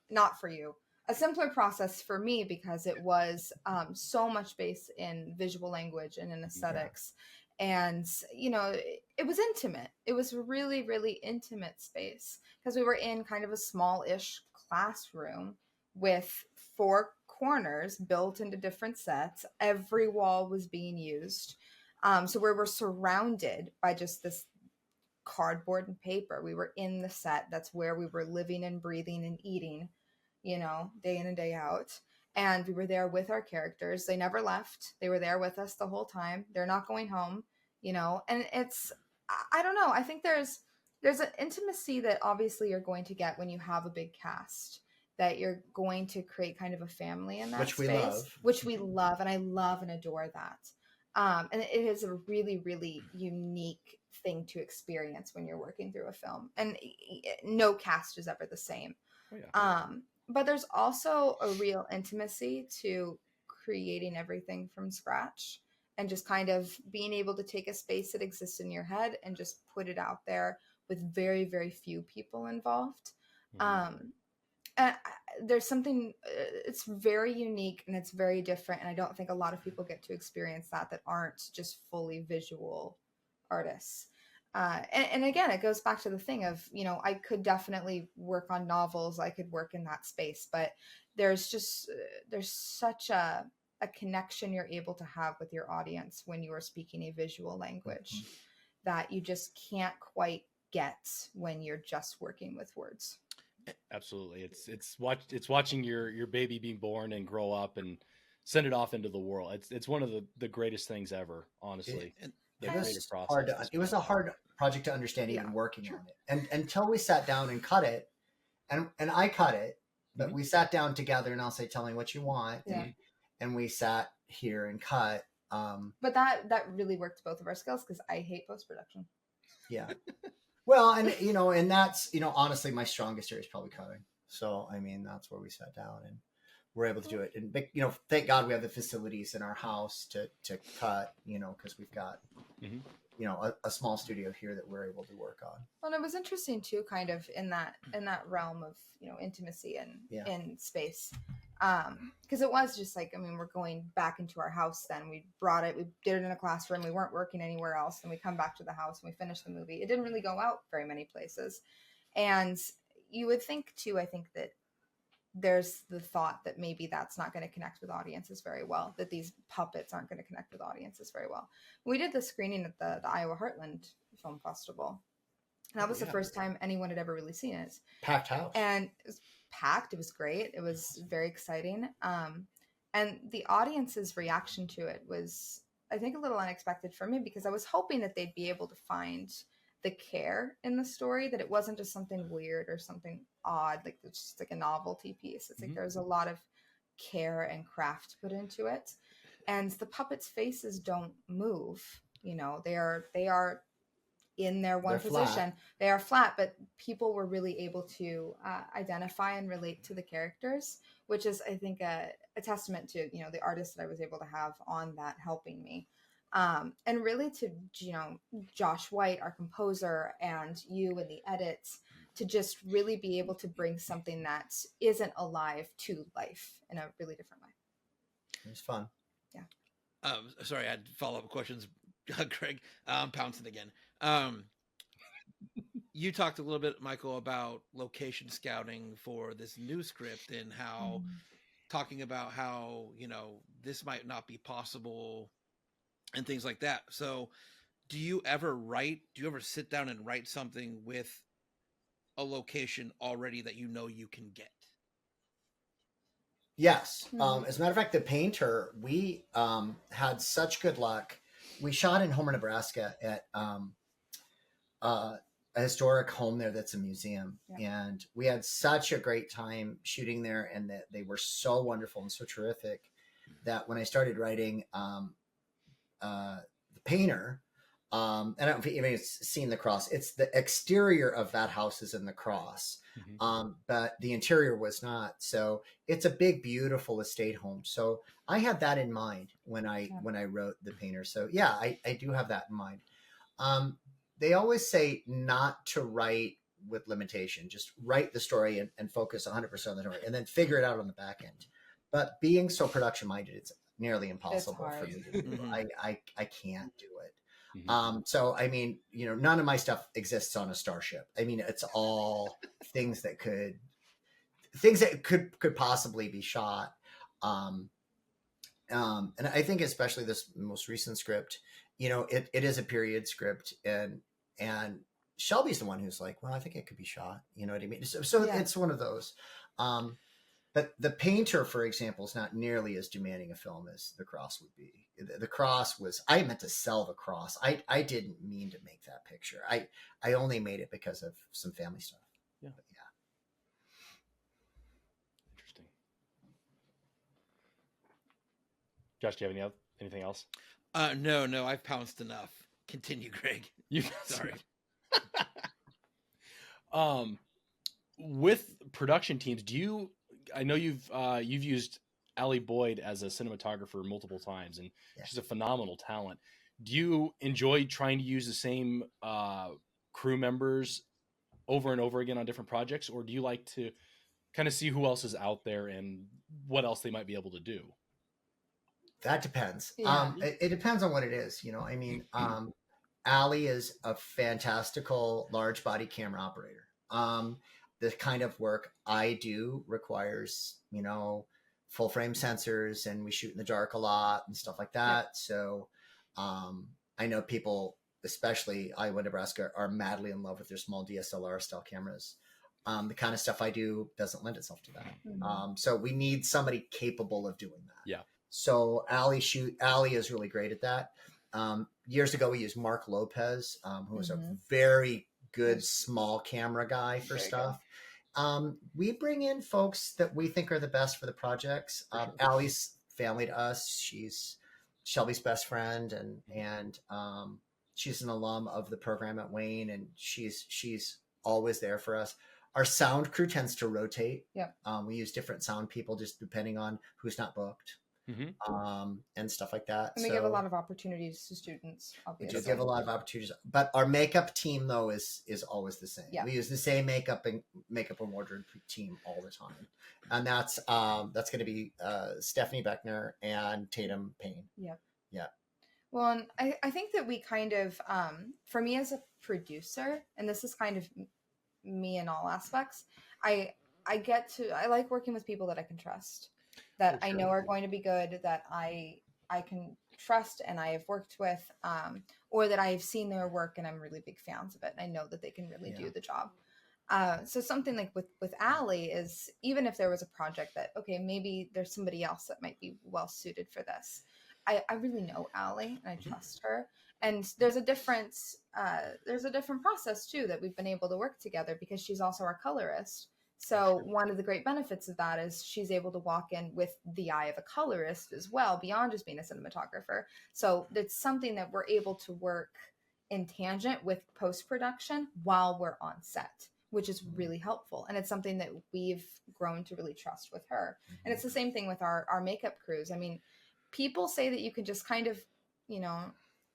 not for you. A simpler process for me, because it was so much based in visual language and in aesthetics. Yeah. And, you know, it was intimate. It was really, really intimate space, because we were in kind of a small-ish classroom with 4 corners built into different sets. Every wall was being used. So we were surrounded by just this cardboard and paper. We were in the set. That's where we were living and breathing and eating, you know, day in and day out. And we were there with our characters. They never left. They were there with us the whole time. They're not going home, you know. And it's, I don't know. I think there's an intimacy that obviously you're going to get when you have a big cast, that you're going to create kind of a family in that space, which we love. And I love and adore that. And it is a really, really unique thing to experience when you're working through a film. And no cast is ever the same. Oh, yeah. But there's also a real intimacy to creating everything from scratch and just kind of being able to take a space that exists in your head and just put it out there with very, very few people involved. Mm-hmm. And there's something, it's very unique and it's very different. And I don't think a lot of people get to experience that aren't just fully visual artists. And again, it goes back to the thing of, you know, I could definitely work on novels. I could work in that space, but there's such a connection you're able to have with your audience when you are speaking a visual language mm-hmm. that you just can't quite get when you're just working with words. Absolutely. It's watching your baby being born and grow up and send it off into the world. It's one of the greatest things ever, honestly. It was a hard project to understand, even working on it, and until we sat down and cut it, and I cut it, but mm-hmm. we sat down together, and I'll say, tell me what you want, and we sat here and cut. But that really worked both of our skills, because I hate post-production. Yeah. Well, and you know, and that's, you know, honestly, my strongest area is probably cutting. So I mean, that's where we sat down and we're able to do it. And, you know, thank God we have the facilities in our house to cut, you know, because we've got, mm-hmm. you know, a small studio here that we're able to work on. Well, and it was interesting too, kind of in that realm of, you know, intimacy and in space. Because it was just like, I mean, we're going back into our house then. We brought it, we did it in a classroom. We weren't working anywhere else. And we come back to the house and we finished the movie. It didn't really go out very many places. And you would think too, I think that there's the thought that maybe that's not going to connect with audiences very well, that these puppets aren't going to connect with audiences very well. We did the screening at the Iowa Heartland Film Festival. And that was the first time anyone had ever really seen it. Packed house. And it was packed. It was great. It was very exciting. And the audience's reaction to it was, I think, a little unexpected for me, because I was hoping that they'd be able to find the care in the story, that it wasn't just something weird or something odd, like it's just like a novelty piece. It's like there's a lot of care and craft put into it, and the puppets' faces don't move. You know, they are in their one position. Flat. They are flat, but people were really able to identify and relate to the characters, which is, I think, a testament to, you know, the artist that I was able to have on that helping me. And really to, you know, Josh White, our composer, and you in the edits, to just really be able to bring something that isn't alive to life in a really different way. It was fun. Yeah. Sorry, I had follow-up questions. Greg, pouncing again. You talked a little bit, Michael, about location scouting for this new script and how talking about how, this might not be possible and things like that. So do you ever sit down and write something with a location already that you can get? Yes. As a matter of fact, the painter, we had such good luck. We shot in Homer, Nebraska at a historic home there that's a museum. Yeah. And we had such a great time shooting there, and that they were so wonderful and so terrific that when I started writing the painter, and I don't know if you've even seen the cross. It's the exterior of that house is in the cross, but the interior was not. So it's a big, beautiful estate home. So I had that in mind when I wrote the painter. So yeah, I do have that in mind. They always say not to write with limitation. Just write the story and focus 100% on the story, and then figure it out on the back end. But being so production minded, it's nearly impossible for me to do. I can't do it. So, I mean, none of my stuff exists on a starship. I mean, it's all things that could possibly be shot. And I think especially this most recent script, it is a period script, and Shelby's the one who's like, well, I think it could be shot. You know what I mean? So yeah. It's one of those. But the painter, for example, is not nearly as demanding a film as The Cross would be. The Cross was, I meant to sell The Cross. I didn't mean to make that picture. I only made it because of some family stuff. Yeah. But yeah. Interesting. Josh, do you have anything else? No, I've pounced enough. Continue, Greg. Sorry. With production teams, I know you've used Allie Boyd as a cinematographer multiple times, and she's a phenomenal talent. Do you enjoy trying to use the same crew members over and over again on different projects, or do you like to kind of see who else is out there and what else they might be able to do? That depends. Yeah. It depends on what it is. I mean, Allie is a fantastical large body camera operator. The kind of work I do requires, full frame sensors, and we shoot in the dark a lot and stuff like that. Yep. So I know people, especially Iowa, Nebraska, are madly in love with their small DSLR style cameras. The kind of stuff I do doesn't lend itself to that. Mm-hmm. So we need somebody capable of doing that. Yeah. So Allie is really great at that. Years ago, we used Mark Lopez, who was a very good small camera guy for stuff. We bring in folks that we think are the best for the projects. Allie's family to us. She's Shelby's best friend, and she's an alum of the program at Wayne, and she's always there for us. Our sound crew tends to rotate. Yeah. We use different sound people just depending on who's not booked. And stuff like that. And we give a lot of opportunities to students, obviously. We do give a lot of opportunities. But our makeup team, though, is always the same. Yeah. We use the same makeup and wardrobe team all the time. And that's going to be Stephanie Beckner and Tatum Payne. Yep. Yeah. Well, and I think that we kind of, for me as a producer, and this is kind of me in all aspects, I like working with people that I can trust. That I know are going to be good, that I can trust and I have worked with, or that I've seen their work and I'm really big fans of it. And I know that they can really do the job. So something like with Allie is, even if there was a project that, okay, maybe there's somebody else that might be well suited for this. I really know Allie and I trust her. And there's a different process too, that we've been able to work together because she's also our colorist. So one of the great benefits of that is she's able to walk in with the eye of a colorist as well, beyond just being a cinematographer. So it's something that we're able to work in tangent with post-production while we're on set, which is really helpful. And it's something that we've grown to really trust with her. And it's the same thing with our makeup crews. I mean, people say that you can just kind of,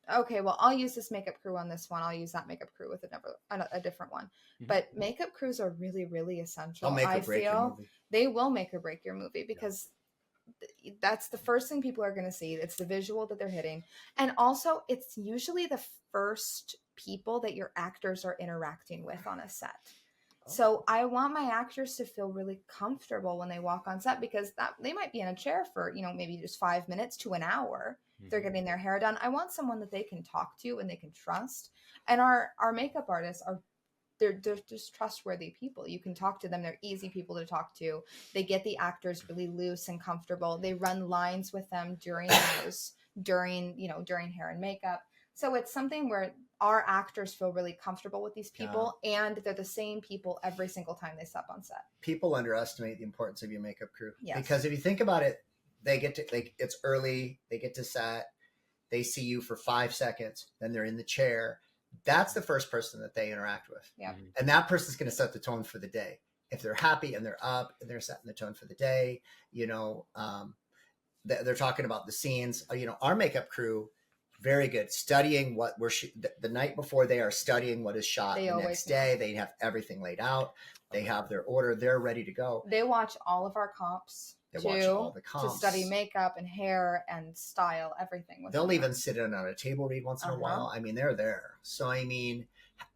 okay, well, I'll use this makeup crew on this one. I'll use that makeup crew with a different one. But makeup crews are really, really essential. They'll make or break your movie. They will make or break your movie because that's the first thing people are going to see. It's the visual that they're hitting. And also it's usually the first people that your actors are interacting with on a set. So I want my actors to feel really comfortable when they walk on set, because that they might be in a chair for, maybe just 5 minutes to an hour. They're getting their hair done. I want someone that they can talk to and they can trust. And our makeup artists they're just trustworthy people. You can talk to them. They're easy people to talk to. They get the actors really loose and comfortable. They run lines with them during hair and makeup. So it's something where our actors feel really comfortable with these people, and they're the same people every single time they step on set. People underestimate the importance of your makeup crew. Yes. Because if you think about it, it's early, they get to set, they see you for 5 seconds, then they're in the chair. That's the first person that they interact with. Yeah. And that person's going to set the tone for the day. If they're happy and they're up and they're setting the tone for the day, they're talking about the scenes. Our makeup crew, very good, studying what we're the night before. They are studying what is shot the next day. They have everything laid out. They have their order. They're ready to go. They watch all of our comps. To study makeup and hair and style, everything. They'll even sit in on a table read once in a while. I mean, they're there. So,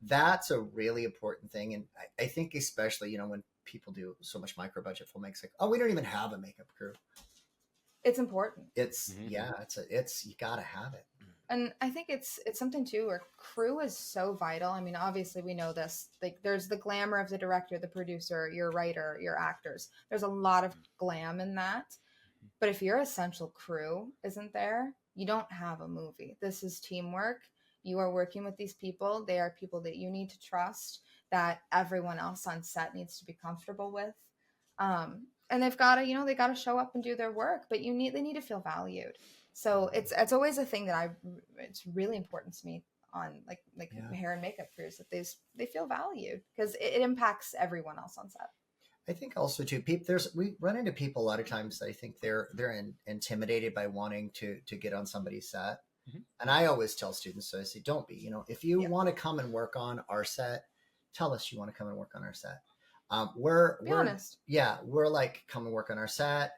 that's a really important thing. And I think especially, when people do so much micro budget filmmakes, like, we don't even have a makeup crew. It's important. It's you gotta have it. And I think it's something too where crew is so vital. I mean, obviously we know this. Like, there's the glamour of the director, the producer, your writer, your actors. There's a lot of glam in that. But if your essential crew isn't there, you don't have a movie. This is teamwork. You are working with these people. They are people that you need to trust, that everyone else on set needs to be comfortable with. And they've got to, they got to show up and do their work, but they need to feel valued. So it's always a thing that it's really important to me on like hair and makeup crews, that they feel valued, because it impacts everyone else on set. I think also too, we run into people a lot of times that I think they're intimidated by wanting to get on somebody's set. And I always tell students, so I say, don't be, if you want to come and work on our set, tell us you want to come and work on our set. We're honest. Yeah. We're like, come and work on our set.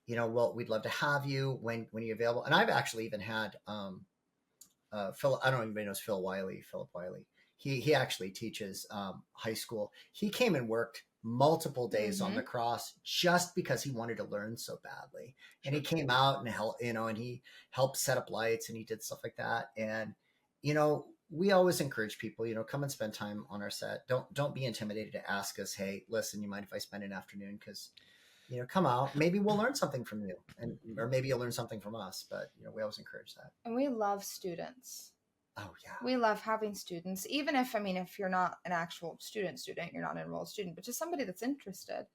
We'd love to have you when you're available. And I've actually even had Phil. I don't know if anybody knows Philip Wiley. He actually teaches high school. He came and worked multiple days on the cross just because he wanted to learn so badly. And he came out and helped, and he helped set up lights and he did stuff like that. And we always encourage people, come and spend time on our set. Don't be intimidated to ask us, hey, listen, you mind if I spend an afternoon? Because come out. Maybe we'll learn something from you, or maybe you'll learn something from us. But we always encourage that. And we love students. Oh yeah, we love having students. Even if you're not an actual student, you're not an enrolled student, but just somebody that's interested.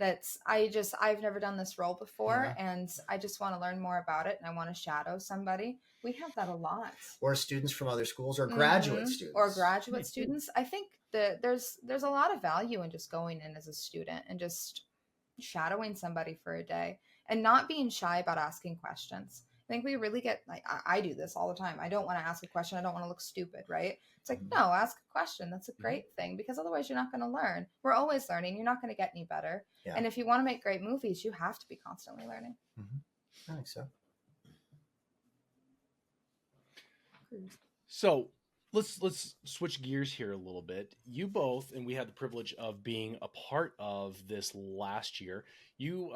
I've never done this role before, and I just want to learn more about it, and I want to shadow somebody. We have that a lot. Or students from other schools, or graduate students. I think that there's a lot of value in just going in as a student and just shadowing somebody for a day and not being shy about asking questions. I think we really get, I do this all the time. I don't want to ask a question. I don't want to look stupid, right? It's like, no, ask a question. That's a great thing, because otherwise you're not going to learn. We're always learning. You're not going to get any better. Yeah. And if you want to make great movies, you have to be constantly learning. I think so. So let's switch gears here a little bit. You both, and we had the privilege of being a part of this last year, you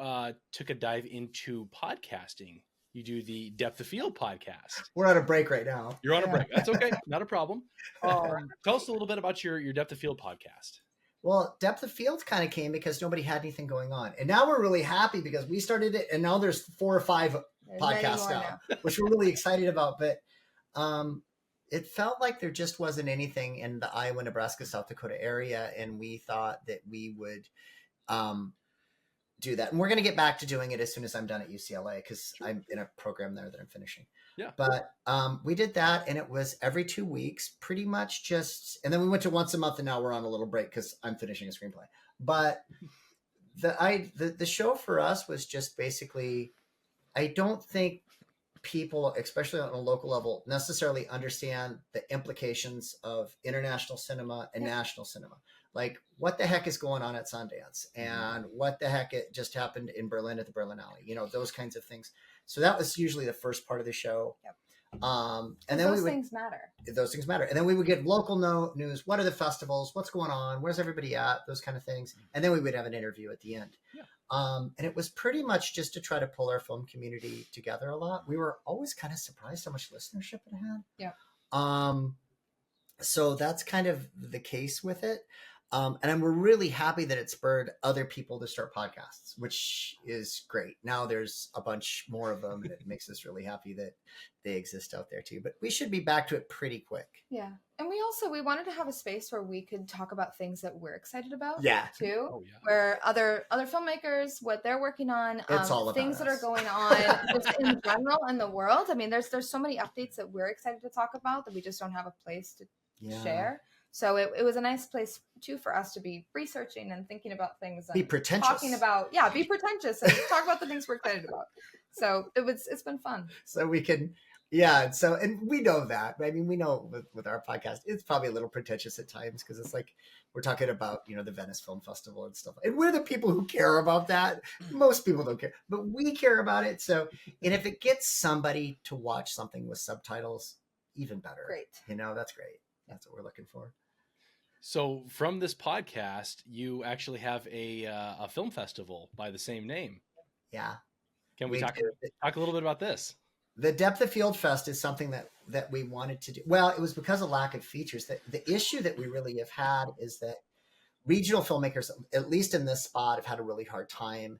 took a dive into podcasting. You do the Depth of Field podcast. We're on a break right now. You're on a break. That's okay. Not a problem. Tell us a little bit about your Depth of Field podcast. Well, Depth of Field kind of came because nobody had anything going on. And now we're really happy because we started it, and now there's 4 or 5 podcasts now, which we're really excited about. But it felt like there just wasn't anything in the Iowa, Nebraska, South Dakota area. And we thought that we would do that. And we're going to get back to doing it as soon as I'm done at UCLA, because I'm in a program there that I'm finishing. Yeah. But we did that, and it was every 2 weeks, pretty much just, and then we went to once a month, and now we're on a little break because I'm finishing a screenplay. But the show for us was just basically, I don't think people, especially on a local level, necessarily understand the implications of international cinema and national cinema. like what the heck is going on at Sundance, and what the heck it just happened in Berlin at the Berlin Alley, those kinds of things. So that was usually the first part of the show. Yep. And then those things matter. Those things matter. And then we would get local news. What are the festivals? What's going on? Where's everybody at? Those kind of things. And then we would have an interview at the end. Yeah. And it was pretty much just to try to pull our film community together a lot. We were always kind of surprised how much listenership it had. Yeah. So that's kind of the case with it. And we're really happy that it spurred other people to start podcasts, which is great. Now there's a bunch more of them, and it makes us really happy that they exist out there too. But we should be back to it pretty quick. Yeah. And we wanted to have a space where we could talk about things that we're excited about too. Oh, yeah. Where other filmmakers, what they're working on, It's all about things that are us. going on just in general in the world. I mean, there's so many updates that we're excited to talk about that we just don't have a place to share. So it was a nice place too for us to be researching and thinking about things and be pretentious. Talking about be pretentious and talk about the things we're excited about. So it's been fun. So we can and we know that. I mean, we know with our podcast, it's probably a little pretentious at times because it's like we're talking about, the Venice Film Festival and stuff. And we're the people who care about that. Most people don't care, but we care about it. So, and if it gets somebody to watch something with subtitles, even better. Great. That's great. That's what we're looking for. So from this podcast, you actually have a film festival by the same name. Yeah. Can we talk a little bit about this? The Depth of Field Fest is something that we wanted to do. Well, it was because of lack of features. That the issue that we really have had is that regional filmmakers, at least in this spot, have had a really hard time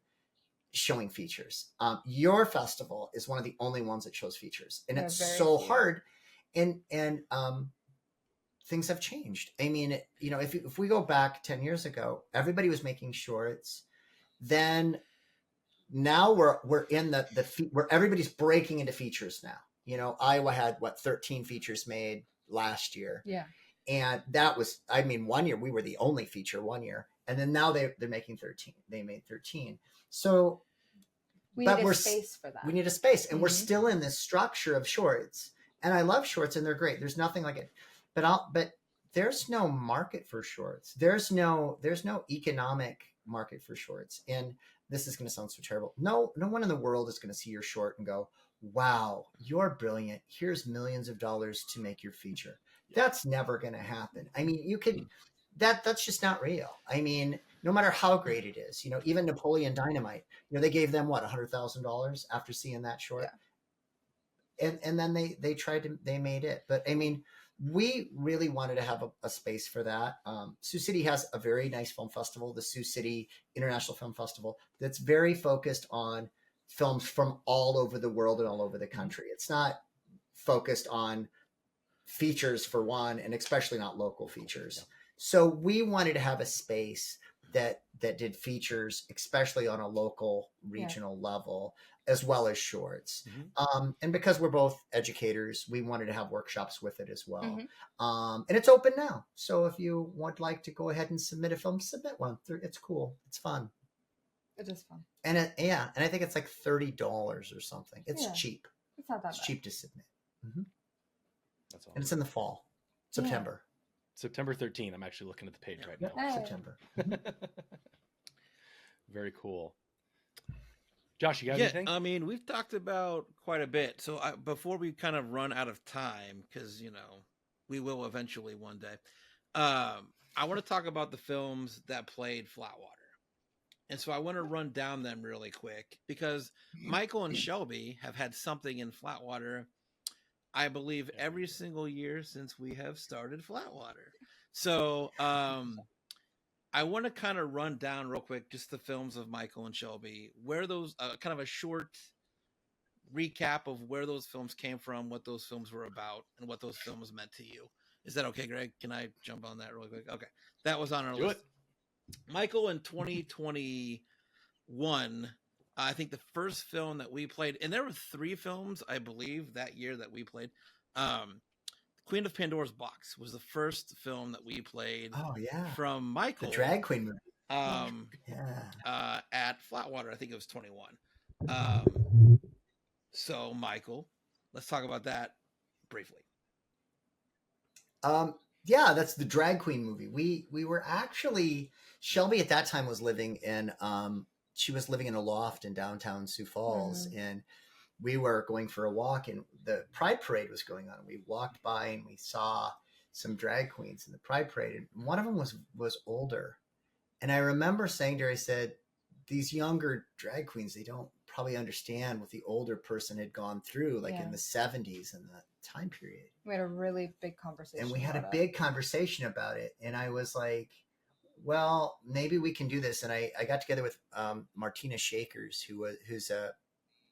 showing features. Your festival is one of the only ones that shows features, and it's so hard. And things have changed. I mean, if we go back 10 years ago, everybody was making shorts. Then now we're in where everybody's breaking into features now. Iowa had 13 features made last year. Yeah. And that was, 1 year we were the only feature 1 year. And then now they're making 13. They made 13. So we need a space for that. We need a space. And we're still in this structure of shorts. And I love shorts and they're great. There's nothing like it. But there's no market for shorts. There's no economic market for shorts. And this is going to sound so terrible. No one in the world is going to see your short and go, wow, you're brilliant. Here's millions of dollars to make your feature. That's never going to happen. I mean, you could, that's just not real. I mean, no matter how great it is, even Napoleon Dynamite, they gave them $100,000 after seeing that short. Yeah. And then they made it. But I mean, we really wanted to have a space for that. Sioux City has a very nice film festival, the Sioux City International Film Festival, that's very focused on films from all over the world and all over the country. It's not focused on features for one, and especially not local features. Yeah. So we wanted to have a space that did features, especially on a local, regional level, as well as shorts. Mm-hmm. And because we're both educators, we wanted to have workshops with it as well. Mm-hmm. And it's open now. So if you would like to go ahead and submit a film, submit one. It's cool. It's fun. It is fun. And and I think it's like $30 or something. It's cheap. It's not that bad. It's cheap to submit. Mm-hmm. That's awesome. And it's in the fall, September. September 13th. I'm actually looking at the page right now. Hey. September. Very cool. Josh, you got anything? I mean, we've talked about quite a bit. So before we kind of run out of time, because, we will eventually one day, I want to talk about the films that played Flatwater. And so I want to run down them really quick because Michael and Shelby have had something in Flatwater, I believe, every single year since we have started Flatwater. So I want to kind of run down real quick just the films of Michael and Shelby, where those kind of a short recap of where those films came from, what those films were about, and what those films meant to you. Is that okay, Greg? Can I jump on that really quick? Okay. That was on our list. Michael, in 2021, I think the first film that we played, and there were 3 films, I believe, that year that we played. Queen of Pandora's Box was the first film that we played. Oh yeah, from Michael, the drag queen movie. At Flatwater, I think it was 21. So Michael, let's talk about that briefly. Yeah, that's the drag queen movie. We were actually, Shelby at that time was living in she was living in a loft in downtown Sioux Falls, and we were going for a walk, and the Pride Parade was going on. We walked by and we saw some drag queens in the Pride Parade, and one of them was older. And I remember saying to her, I said, these younger drag queens, they don't probably understand what the older person had gone through, like in the 70s and the time period. We had a really big conversation. And we had a big conversation about it. And I was like, well, maybe we can do this. And I got together with Martina Shakers, who's a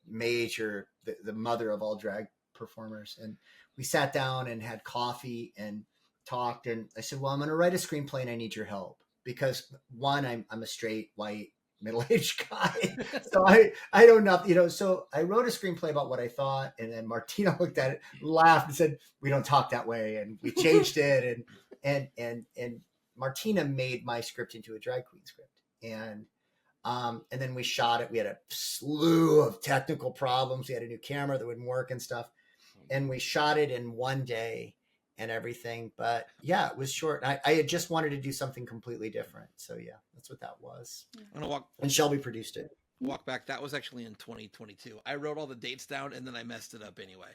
major, the mother of all drag performers. And we sat down and had coffee and talked. And I said, well, I'm going to write a screenplay and I need your help. Because one, I'm a straight, white, middle-aged guy. So I don't know, so I wrote a screenplay about what I thought. And then Martina looked at it, laughed and said, we don't talk that way. And we changed it. And Martina made my script into a drag queen script. And then we shot it. We had a slew of technical problems. We had a new camera that wouldn't work and stuff. And we shot it in one day and everything. But yeah, it was short. I had just wanted to do something completely different. So yeah, that's what that was. And Shelby produced it. Walk back. That was actually in 2022. I wrote all the dates down and then I messed it up anyway.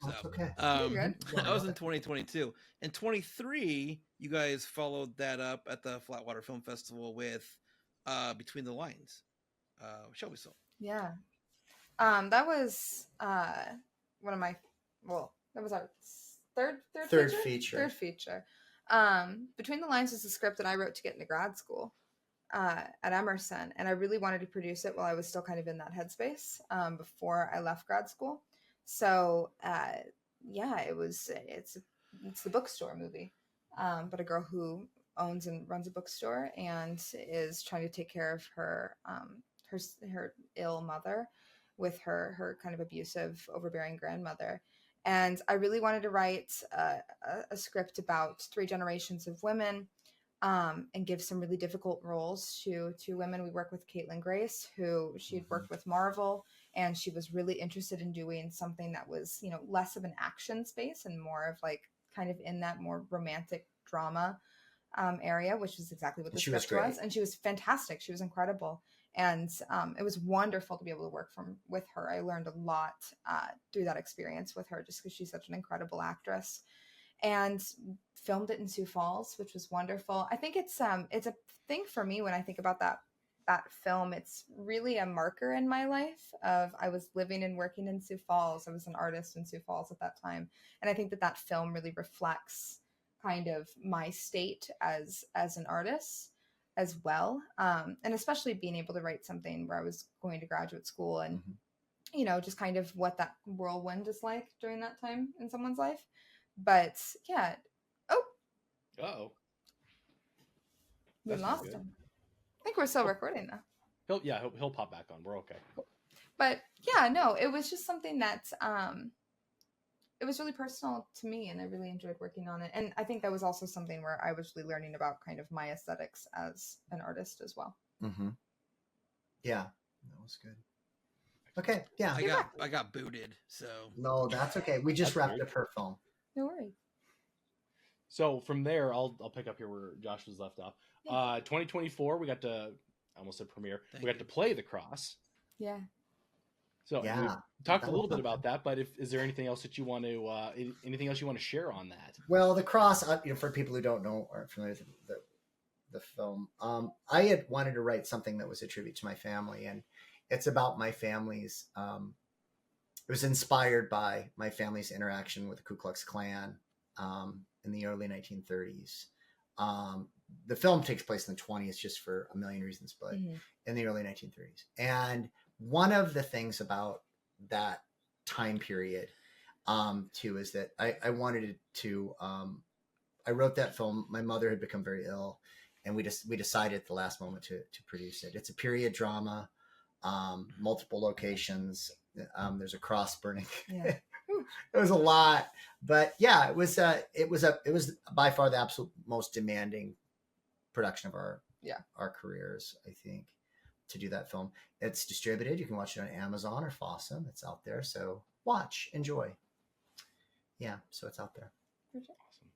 So that's okay. That was in 2022. In 23, you guys followed that up at the Flatwater Film Festival with Between the Lines. Shelby Soul. Yeah. That was one of my, that was our third feature. Third feature. Between the Lines was the script that I wrote to get into grad school at Emerson, and I really wanted to produce it while I was still kind of in that headspace before I left grad school. So it's the bookstore movie, but a girl who owns and runs a bookstore and is trying to take care of her ill mother with her kind of abusive, overbearing grandmother. And I really wanted to write a script about 3 generations of women and give some really difficult roles to women. We work with Caitlin Grace, who she had worked with Marvel, and she was really interested in doing something that was, less of an action space and more of like kind of in that more romantic drama area, which is exactly what the script was. And she was fantastic. She was incredible. And it was wonderful to be able to work with her. I learned a lot through that experience with her, just because she's such an incredible actress. And filmed it in Sioux Falls, which was wonderful. I think it's a thing for me when I think about that film. It's really a marker in my life of I was living and working in Sioux Falls. I was an artist in Sioux Falls at that time, and I think that film really reflects kind of my state as an artist as well, and especially being able to write something where I was going to graduate school and just kind of what that whirlwind is like during that time in someone's life. But yeah. We lost him. I think we're still recording though. He'll pop back on. We're okay. But yeah, no, it was just something that it was really personal to me, and I really enjoyed working on it. And I think that was also something where I was really learning about kind of my aesthetics as an artist as well. Mm-hmm. Yeah, that was good. Okay, yeah. I got booted, so no, that's okay. We just wrapped up her film. No worries. So from there, I'll pick up here where Josh was left off. 2024, we got to, I almost said premiere. We got to play The Cross. Yeah. So we talked a little bit about that, but is there anything else that you want to share on that? Well, The Cross, for people who don't know or aren't familiar with the film, I had wanted to write something that was a tribute to my family, and it's about my family's. It was inspired by my family's interaction with the Ku Klux Klan in the early 1930s. The film takes place in the 20s, just for a million reasons, but in the early 1930s. And one of the things about that time period, too, is that I wanted to. I wrote that film. My mother had become very ill, and we decided at the last moment to produce it. It's a period drama, multiple locations. There's a cross burning. Yeah. It was a lot, but yeah, it was by far the absolute most demanding production of our careers, I think, to do that film. It's distributed. You can watch it on Amazon or Fossum. It's out there. So watch, enjoy. Yeah. So it's out there. Awesome.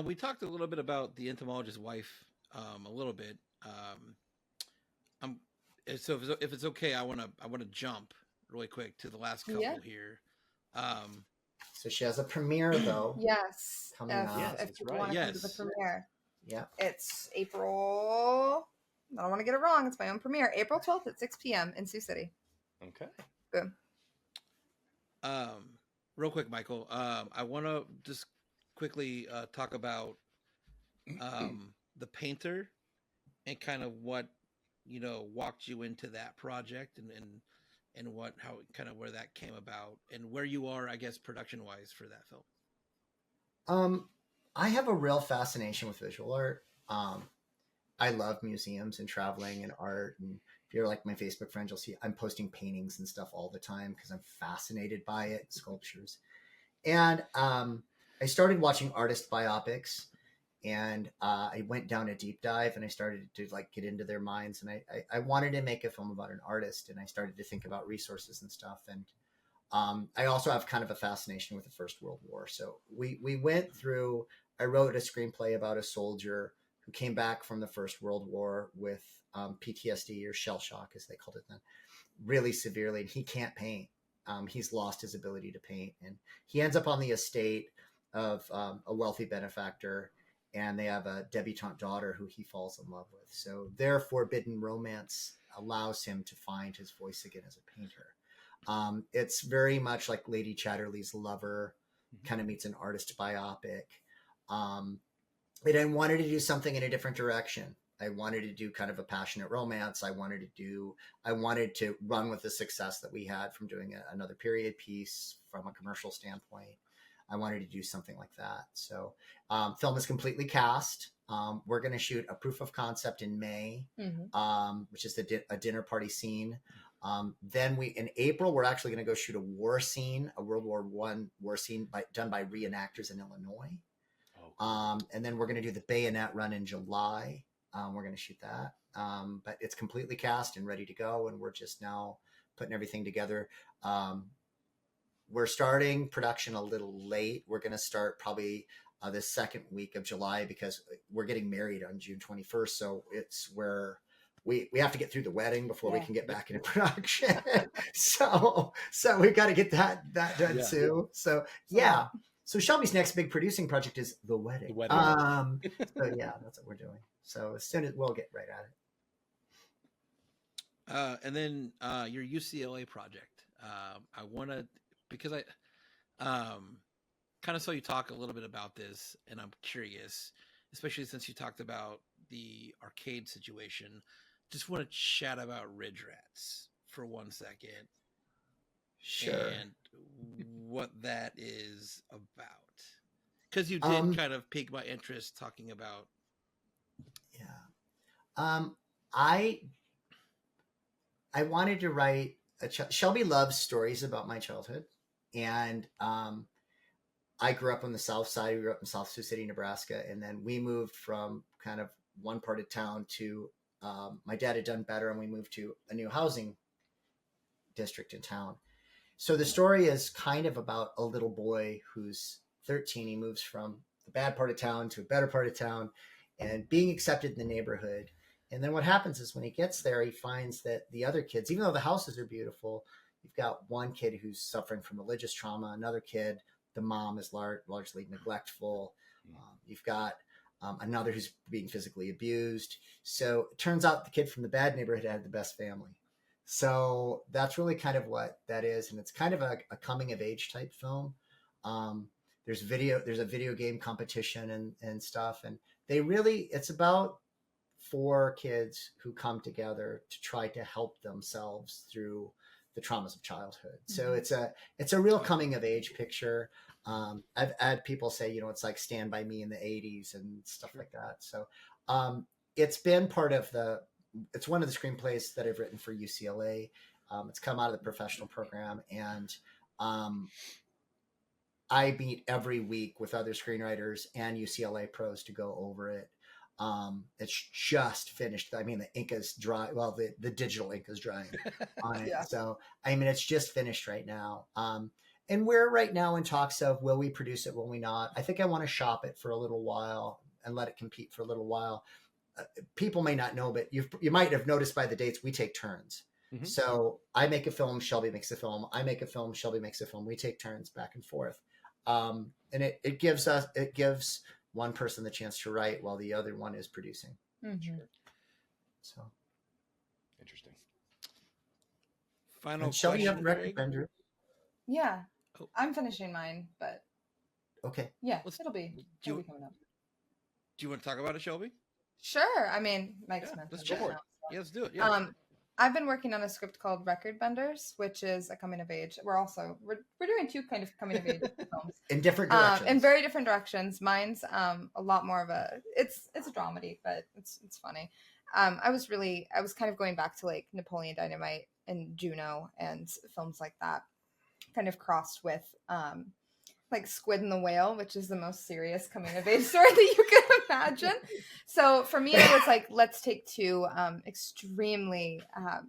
We talked a little bit about the entomologist's wife, a little bit. I'm so if it's okay, I want to jump really quick to the last couple here. So she has a premiere though. Yes, coming up. Yes, if that's people right. want to come to Yes. the premiere, Yeah. it's April. I don't want to get it wrong. It's my own premiere, April 12th at 6 p.m. in Sioux City. Okay. Boom. Real quick, Michael. I want to just quickly talk about the painter and kind of what walked you into that project and how kind of where that came about and where you are, I guess, production wise for that film. I have a real fascination with visual art. I love museums and traveling and art. And if you're like my Facebook friend, you'll see I'm posting paintings and stuff all the time because I'm fascinated by it, sculptures. And I started watching artist biopics, and I went down a deep dive and I started to like get into their minds. And I wanted to make a film about an artist, and I started to think about resources and stuff. And I also have kind of a fascination with the First World War. So we went through, I wrote a screenplay about a soldier who came back from the First World War with PTSD, or shell shock, as they called it then, really severely. And he can't paint. He's lost his ability to paint. And he ends up on the estate of a wealthy benefactor, and they have a debutante daughter who he falls in love with. So their forbidden romance allows him to find his voice again as a painter. It's very much like Lady Chatterley's Lover, kind of meets an artist biopic. And I wanted to do something in a different direction. I wanted to do kind of a passionate romance. I wanted to run with the success that we had from doing another period piece from a commercial standpoint. I wanted to do something like that. So film is completely cast. We're going to shoot a proof of concept in May, which is a dinner party scene. Then in April, we're actually going to go shoot a war scene, a World War I war scene done by reenactors in Illinois. And then we're going to do the bayonet run in July. We're going to shoot that. But it's completely cast and ready to go. And we're just now putting everything together. We're starting production a little late. We're going to start probably the second week of July because we're getting married on June 21st. So it's where we have to get through the wedding before we can get back into production. so we've got to get that done too. So yeah. So Shelby's next big producing project is The Wedding. So yeah, that's what we're doing. So as soon as we'll get right at it. And then your UCLA project. I want to, because I kind of saw you talk a little bit about this, and I'm curious, especially since you talked about the arcade situation. Just want to chat about Ridge Rats for 1 second. Sure. And what that is about. Because you did kind of pique my interest talking about. Yeah. I wanted to write Shelby loves stories about my childhood. And I grew up on the South Side. We grew up in South Sioux City, Nebraska. And then we moved from kind of one part of town to my dad had done better, and we moved to a new housing district in town. So the story is kind of about a little boy who's 13. He moves from the bad part of town to a better part of town and being accepted in the neighborhood. And then what happens is when he gets there, he finds that the other kids, even though the houses are beautiful, you've got one kid who's suffering from religious trauma, another kid, the mom is largely neglectful. You've got another who's being physically abused. So it turns out the kid from the bad neighborhood had the best family. So that's really kind of what that is. And it's kind of a coming of age type film. There's a video game competition and stuff. And it's about 4 kids who come together to try to help themselves through the traumas of childhood. So it's a real coming of age picture. I've had people say, it's like Stand By Me in the 80s and stuff like that. So it's been it's one of the screenplays that I've written for UCLA. It's come out of the professional program, and I meet every week with other screenwriters and UCLA pros to go over it. It's just finished. I mean, the ink is dry. Well, the digital ink is drying on it. So, I mean, it's just finished right now. And we're right now in talks of, will we produce it, will we not? I think I want to shop it for a little while and let it compete for a little while. People may not know, but you might have noticed by the dates, we take turns. Mm-hmm. So I make a film, Shelby makes a film. I make a film, Shelby makes a film. We take turns back and forth. And it gives one person the chance to write while the other one is producing. Mm-hmm. Sure. So interesting. Final Shelby, you have question, record Greg? bender? Yeah. I'm finishing mine, but okay. Yeah, it'll be coming up. Do you want to talk about it, Shelby? Sure. I mean, Mike's mentioned let's go for it. Yeah, let's do it. Yeah. I've been working on a script called Record Benders, which is a coming of age. We're doing two kind of coming of age films in different directions. In very different directions. Mine's a lot more of it's a dramedy, but it's funny. I was kind of going back to like Napoleon Dynamite and Juno and films like that, kind of crossed with like Squid and the Whale, which is the most serious coming of age story that you can imagine. So for me, it was like, let's take two extremely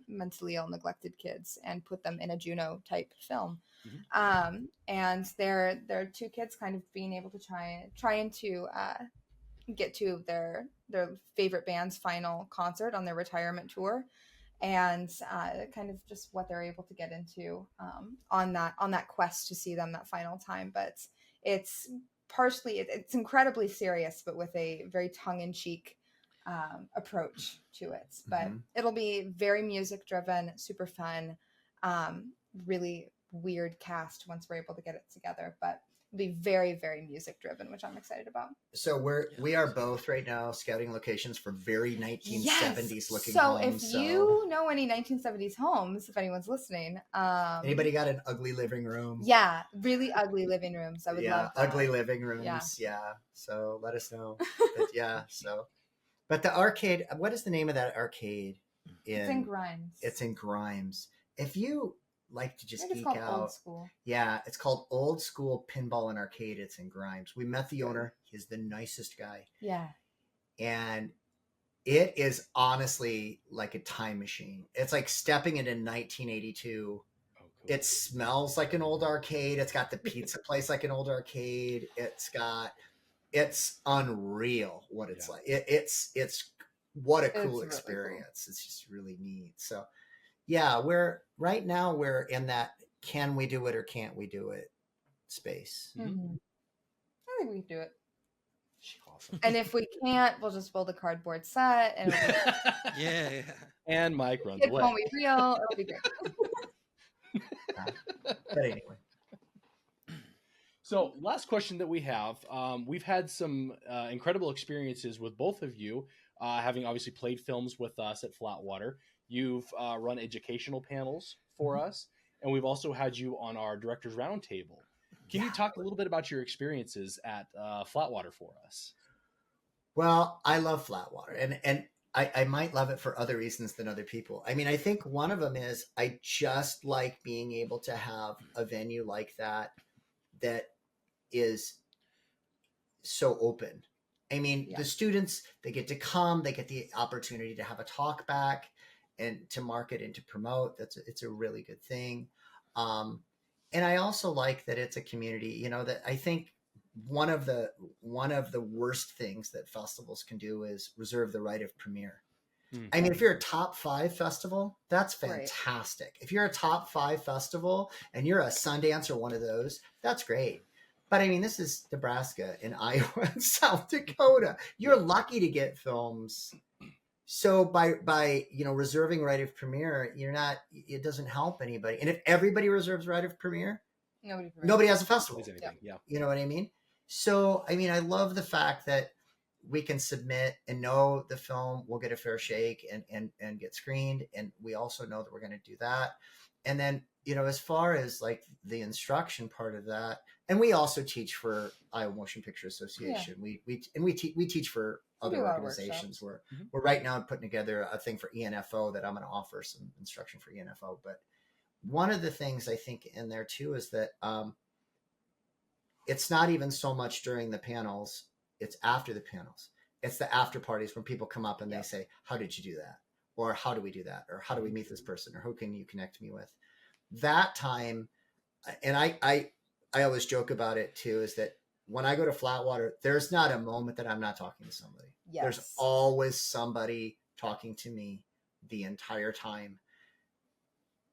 mentally ill, neglected kids and put them in a Juno type film. Mm-hmm. And they're two kids kind of being able to trying to get to their favorite band's final concert on their retirement tour. And kind of just what they're able to get into on that quest to see them that final time. But it's incredibly serious, but with a very tongue-in-cheek approach to it. But it'll be very music-driven, super fun, really weird cast once we're able to get it together. But be very, very music driven, which I'm excited about. So we are both right now scouting locations for very 1970s looking homes. So if you know any 1970s homes, if anyone's listening, anybody got an ugly living room? Yeah, really ugly living rooms. I would love that. Ugly living rooms. Yeah. So let us know. But the arcade, what is the name of that arcade? It's in Grimes. It's in Grimes. If you like to just geek out. Old School. Yeah, it's called Old School Pinball and Arcade. It's in Grimes. We met the owner. He's the nicest guy. Yeah. And it is honestly like a time machine. It's like stepping into 1982. Oh, cool. It smells like an old arcade. It's got the pizza place like an old arcade. It's unreal what it's like. It's what a cool experience. Cool. It's just really neat. So yeah, we're in that can we do it or can't we do it space. Mm-hmm. I think we can do it. Awesome. And if we can't, we'll just build a cardboard set and yeah. And Mike runs away. It won't be real. It'll be great. But anyway. So last question that we have, we've had some incredible experiences with both of you, having obviously played films with us at Flatwater. You've run educational panels for us, and we've also had you on our Directors Roundtable. Can you talk a little bit about your experiences at Flatwater for us? Well, I love Flatwater, and I might love it for other reasons than other people. I mean, I think one of them is I just like being able to have a venue like that is so open. I mean, the students, they get to come, they get the opportunity to have a talk back and to market and to promote. It's a really good thing. And I also like that it's a community, that I think one of the worst things that festivals can do is reserve the right of premiere. Mm-hmm. I mean, if you're a top 5 festival, that's fantastic. Right. If you're a top 5 festival and you're a Sundance or one of those, that's great. But I mean, this is Nebraska and Iowa and South Dakota. You're lucky to get films. So by reserving right of premiere, it doesn't help anybody. And if everybody reserves right of premiere, nobody has a festival. Yeah. You know what I mean? So, I mean, I love the fact that we can submit and know the film will get a fair shake and get screened. And we also know that we're going to do that. And then, as far as like the instruction part of that, and we also teach for Iowa Motion Picture Association. Yeah. We teach for other organizations. We're right now putting together a thing for ENFO that I'm going to offer some instruction for ENFO. But one of the things I think in there too is that it's not even so much during the panels, it's after the panels. It's the after parties when people come up and they say, how did you do that? Or how do we do that? Or how do we meet this person? Or who can you connect me with? That time, and I always joke about it too, is that when I go to Flatwater, there's not a moment that I'm not talking to somebody. Yes. There's always somebody talking to me the entire time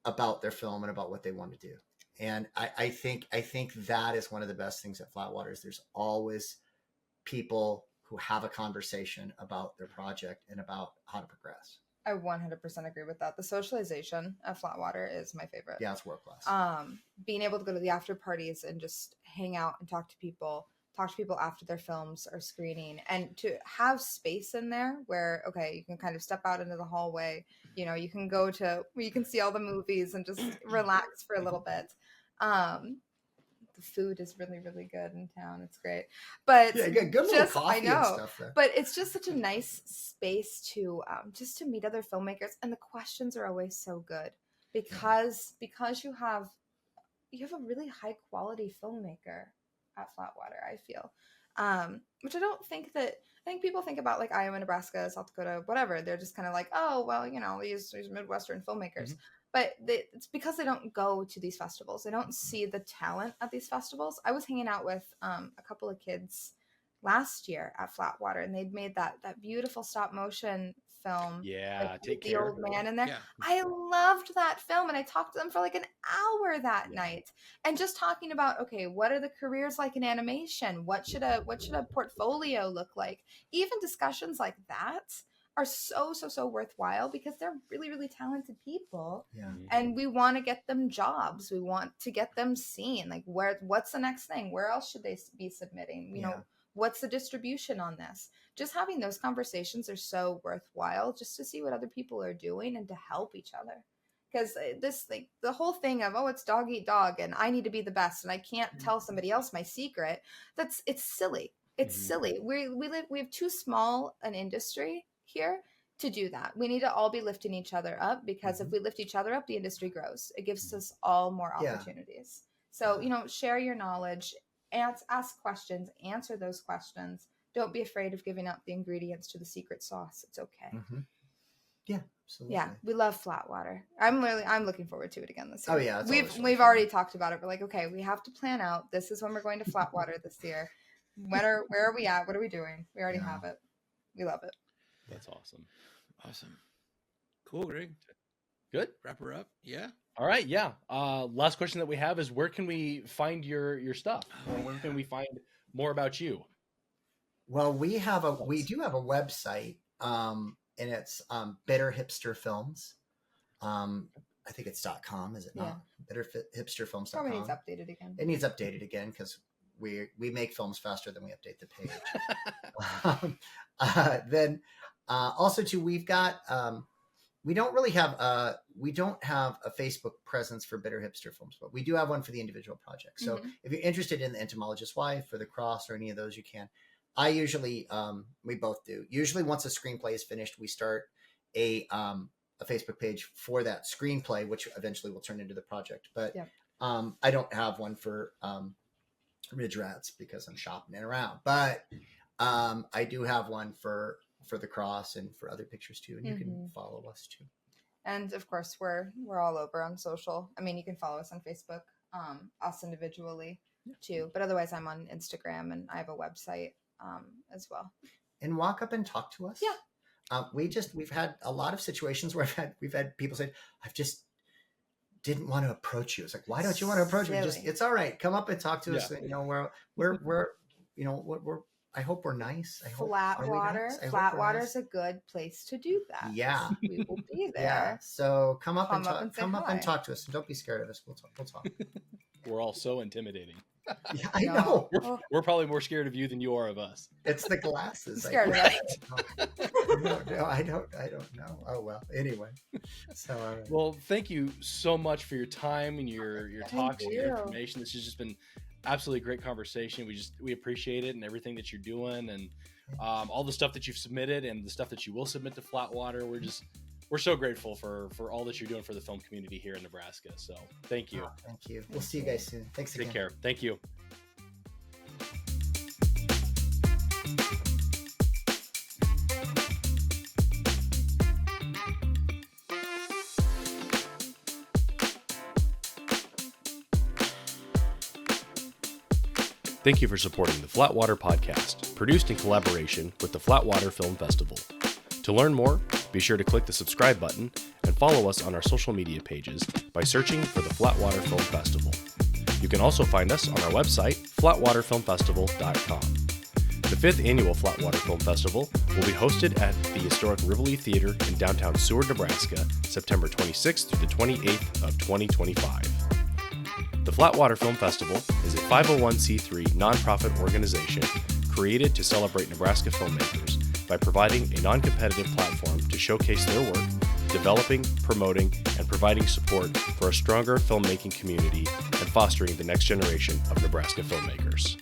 about their film and about what they want to do. And I think that is one of the best things at Flatwater is there's always people who have a conversation about their project and about how to progress. I 100% agree with that. The socialization at Flatwater is my favorite. Yeah, it's world class. Being able to go to the after parties and just hang out and talk to people after their films are screening, and to have space in there where, okay, you can kind of step out into the hallway, you know, you can go to where you can see all the movies and just relax for a little bit. The food is really, really good in town. It's great. But yeah, good little coffee and stuff there. But it's just such a nice space to just to meet other filmmakers, and the questions are always so good because you have a really high quality filmmaker at Flatwater, I feel. Which I think people think about like Iowa, Nebraska, South Dakota, whatever. They're just kind of like, oh, well, you know, these Midwestern filmmakers. Mm-hmm. But it's because they don't go to these festivals. They don't see the talent at these festivals. I was hanging out with a couple of kids last year at Flatwater, and they'd made that beautiful stop motion film. Yeah, with the old man in there. Yeah. I loved that film, and I talked to them for like an hour that night, and just talking about, okay, what are the careers like in animation? What should a portfolio look like? Even discussions like that are so worthwhile because they're really, really talented people. Yeah. And we want to get them jobs. We want to get them seen. Like, what's the next thing? Where else should they be submitting? You know, what's the distribution on this? Just having those conversations are so worthwhile, just to see what other people are doing and to help each other. Because this, like, the whole thing of, oh, it's dog eat dog and I need to be the best and I can't tell somebody else my secret. It's silly. It's silly. We have too small an industry here to do that. We need to all be lifting each other up, because if we lift each other up, the industry grows. It gives us all more opportunities. So, you know, share your knowledge, ask questions, answer those questions. Don't be afraid of giving up the ingredients to the secret sauce. It's okay. Mm-hmm. Yeah, absolutely. Yeah, we love Flatwater. I'm looking forward to it again this year. Oh yeah, we've already talked about it. We're like, okay, we have to plan out. This is when we're going to Flatwater this year. Where are we at? What are we doing? We already have it. We love it. That's awesome. Awesome. Cool, Greg. Good. Wrap her up. Yeah. All right. Yeah. Last question that we have is, where can we find your stuff? Where can we find more about you? Well, we do have a website, and it's Bitter Hipster Films. I think it's .com, is it not? BitterHipsterFilms.com. Probably needs updated again. It needs updated again because we make films faster than we update the page. Then also too, we've got we don't have a Facebook presence for Bitter Hipster Films, but we do have one for the individual projects. So if you're interested in The Entomologist's Wife or The Cross or any of those, you can. I usually we both do. Usually once a screenplay is finished, we start a Facebook page for that screenplay, which eventually will turn into the project. But I don't have one for Ridge Rats because I'm shopping it around. But I do have one for The Cross and for other pictures too, and you can follow us too. And of course, we're all over on social. I mean, you can follow us on Facebook, us individually too. But otherwise, I'm on Instagram, and I have a website as well. And walk up and talk to us. Yeah. We've had a lot of situations where we've had people say, I've just didn't want to approach you. It's like, why don't you want to approach me? It's all right. Come up and talk to us. You know, we're you know, we're I hope we're nice. Flatwater's a good place to do that. Yeah. We will be there. Yeah. So come up and talk to us. Don't be scared of us. We'll talk. We're all so intimidating. Yeah, I know. We're probably more scared of you than you are of us. It's the glasses. Scared of us. No, I don't know. Oh well. Anyway. So well, thank you so much for your time and your talks and your information. This has just been absolutely great conversation. We appreciate it and everything that you're doing, and all the stuff that you've submitted and the stuff that you will submit to Flatwater. We're so grateful for all that you're doing for the film community here in Nebraska. So thank you. Thank you. We'll see you guys soon. Thanks again. Take care. Thank you. Thank you for supporting the Flatwater Podcast, produced in collaboration with the Flatwater Film Festival. To learn more, be sure to click the subscribe button and follow us on our social media pages by searching for the Flatwater Film Festival. You can also find us on our website, flatwaterfilmfestival.com. The 5th annual Flatwater Film Festival will be hosted at the historic Rivoli Theater in downtown Seward, Nebraska, September 26th through the 28th of 2025. The Flatwater Film Festival is a 501c3 nonprofit organization created to celebrate Nebraska filmmakers by providing a non-competitive platform to showcase their work, developing, promoting, and providing support for a stronger filmmaking community and fostering the next generation of Nebraska filmmakers.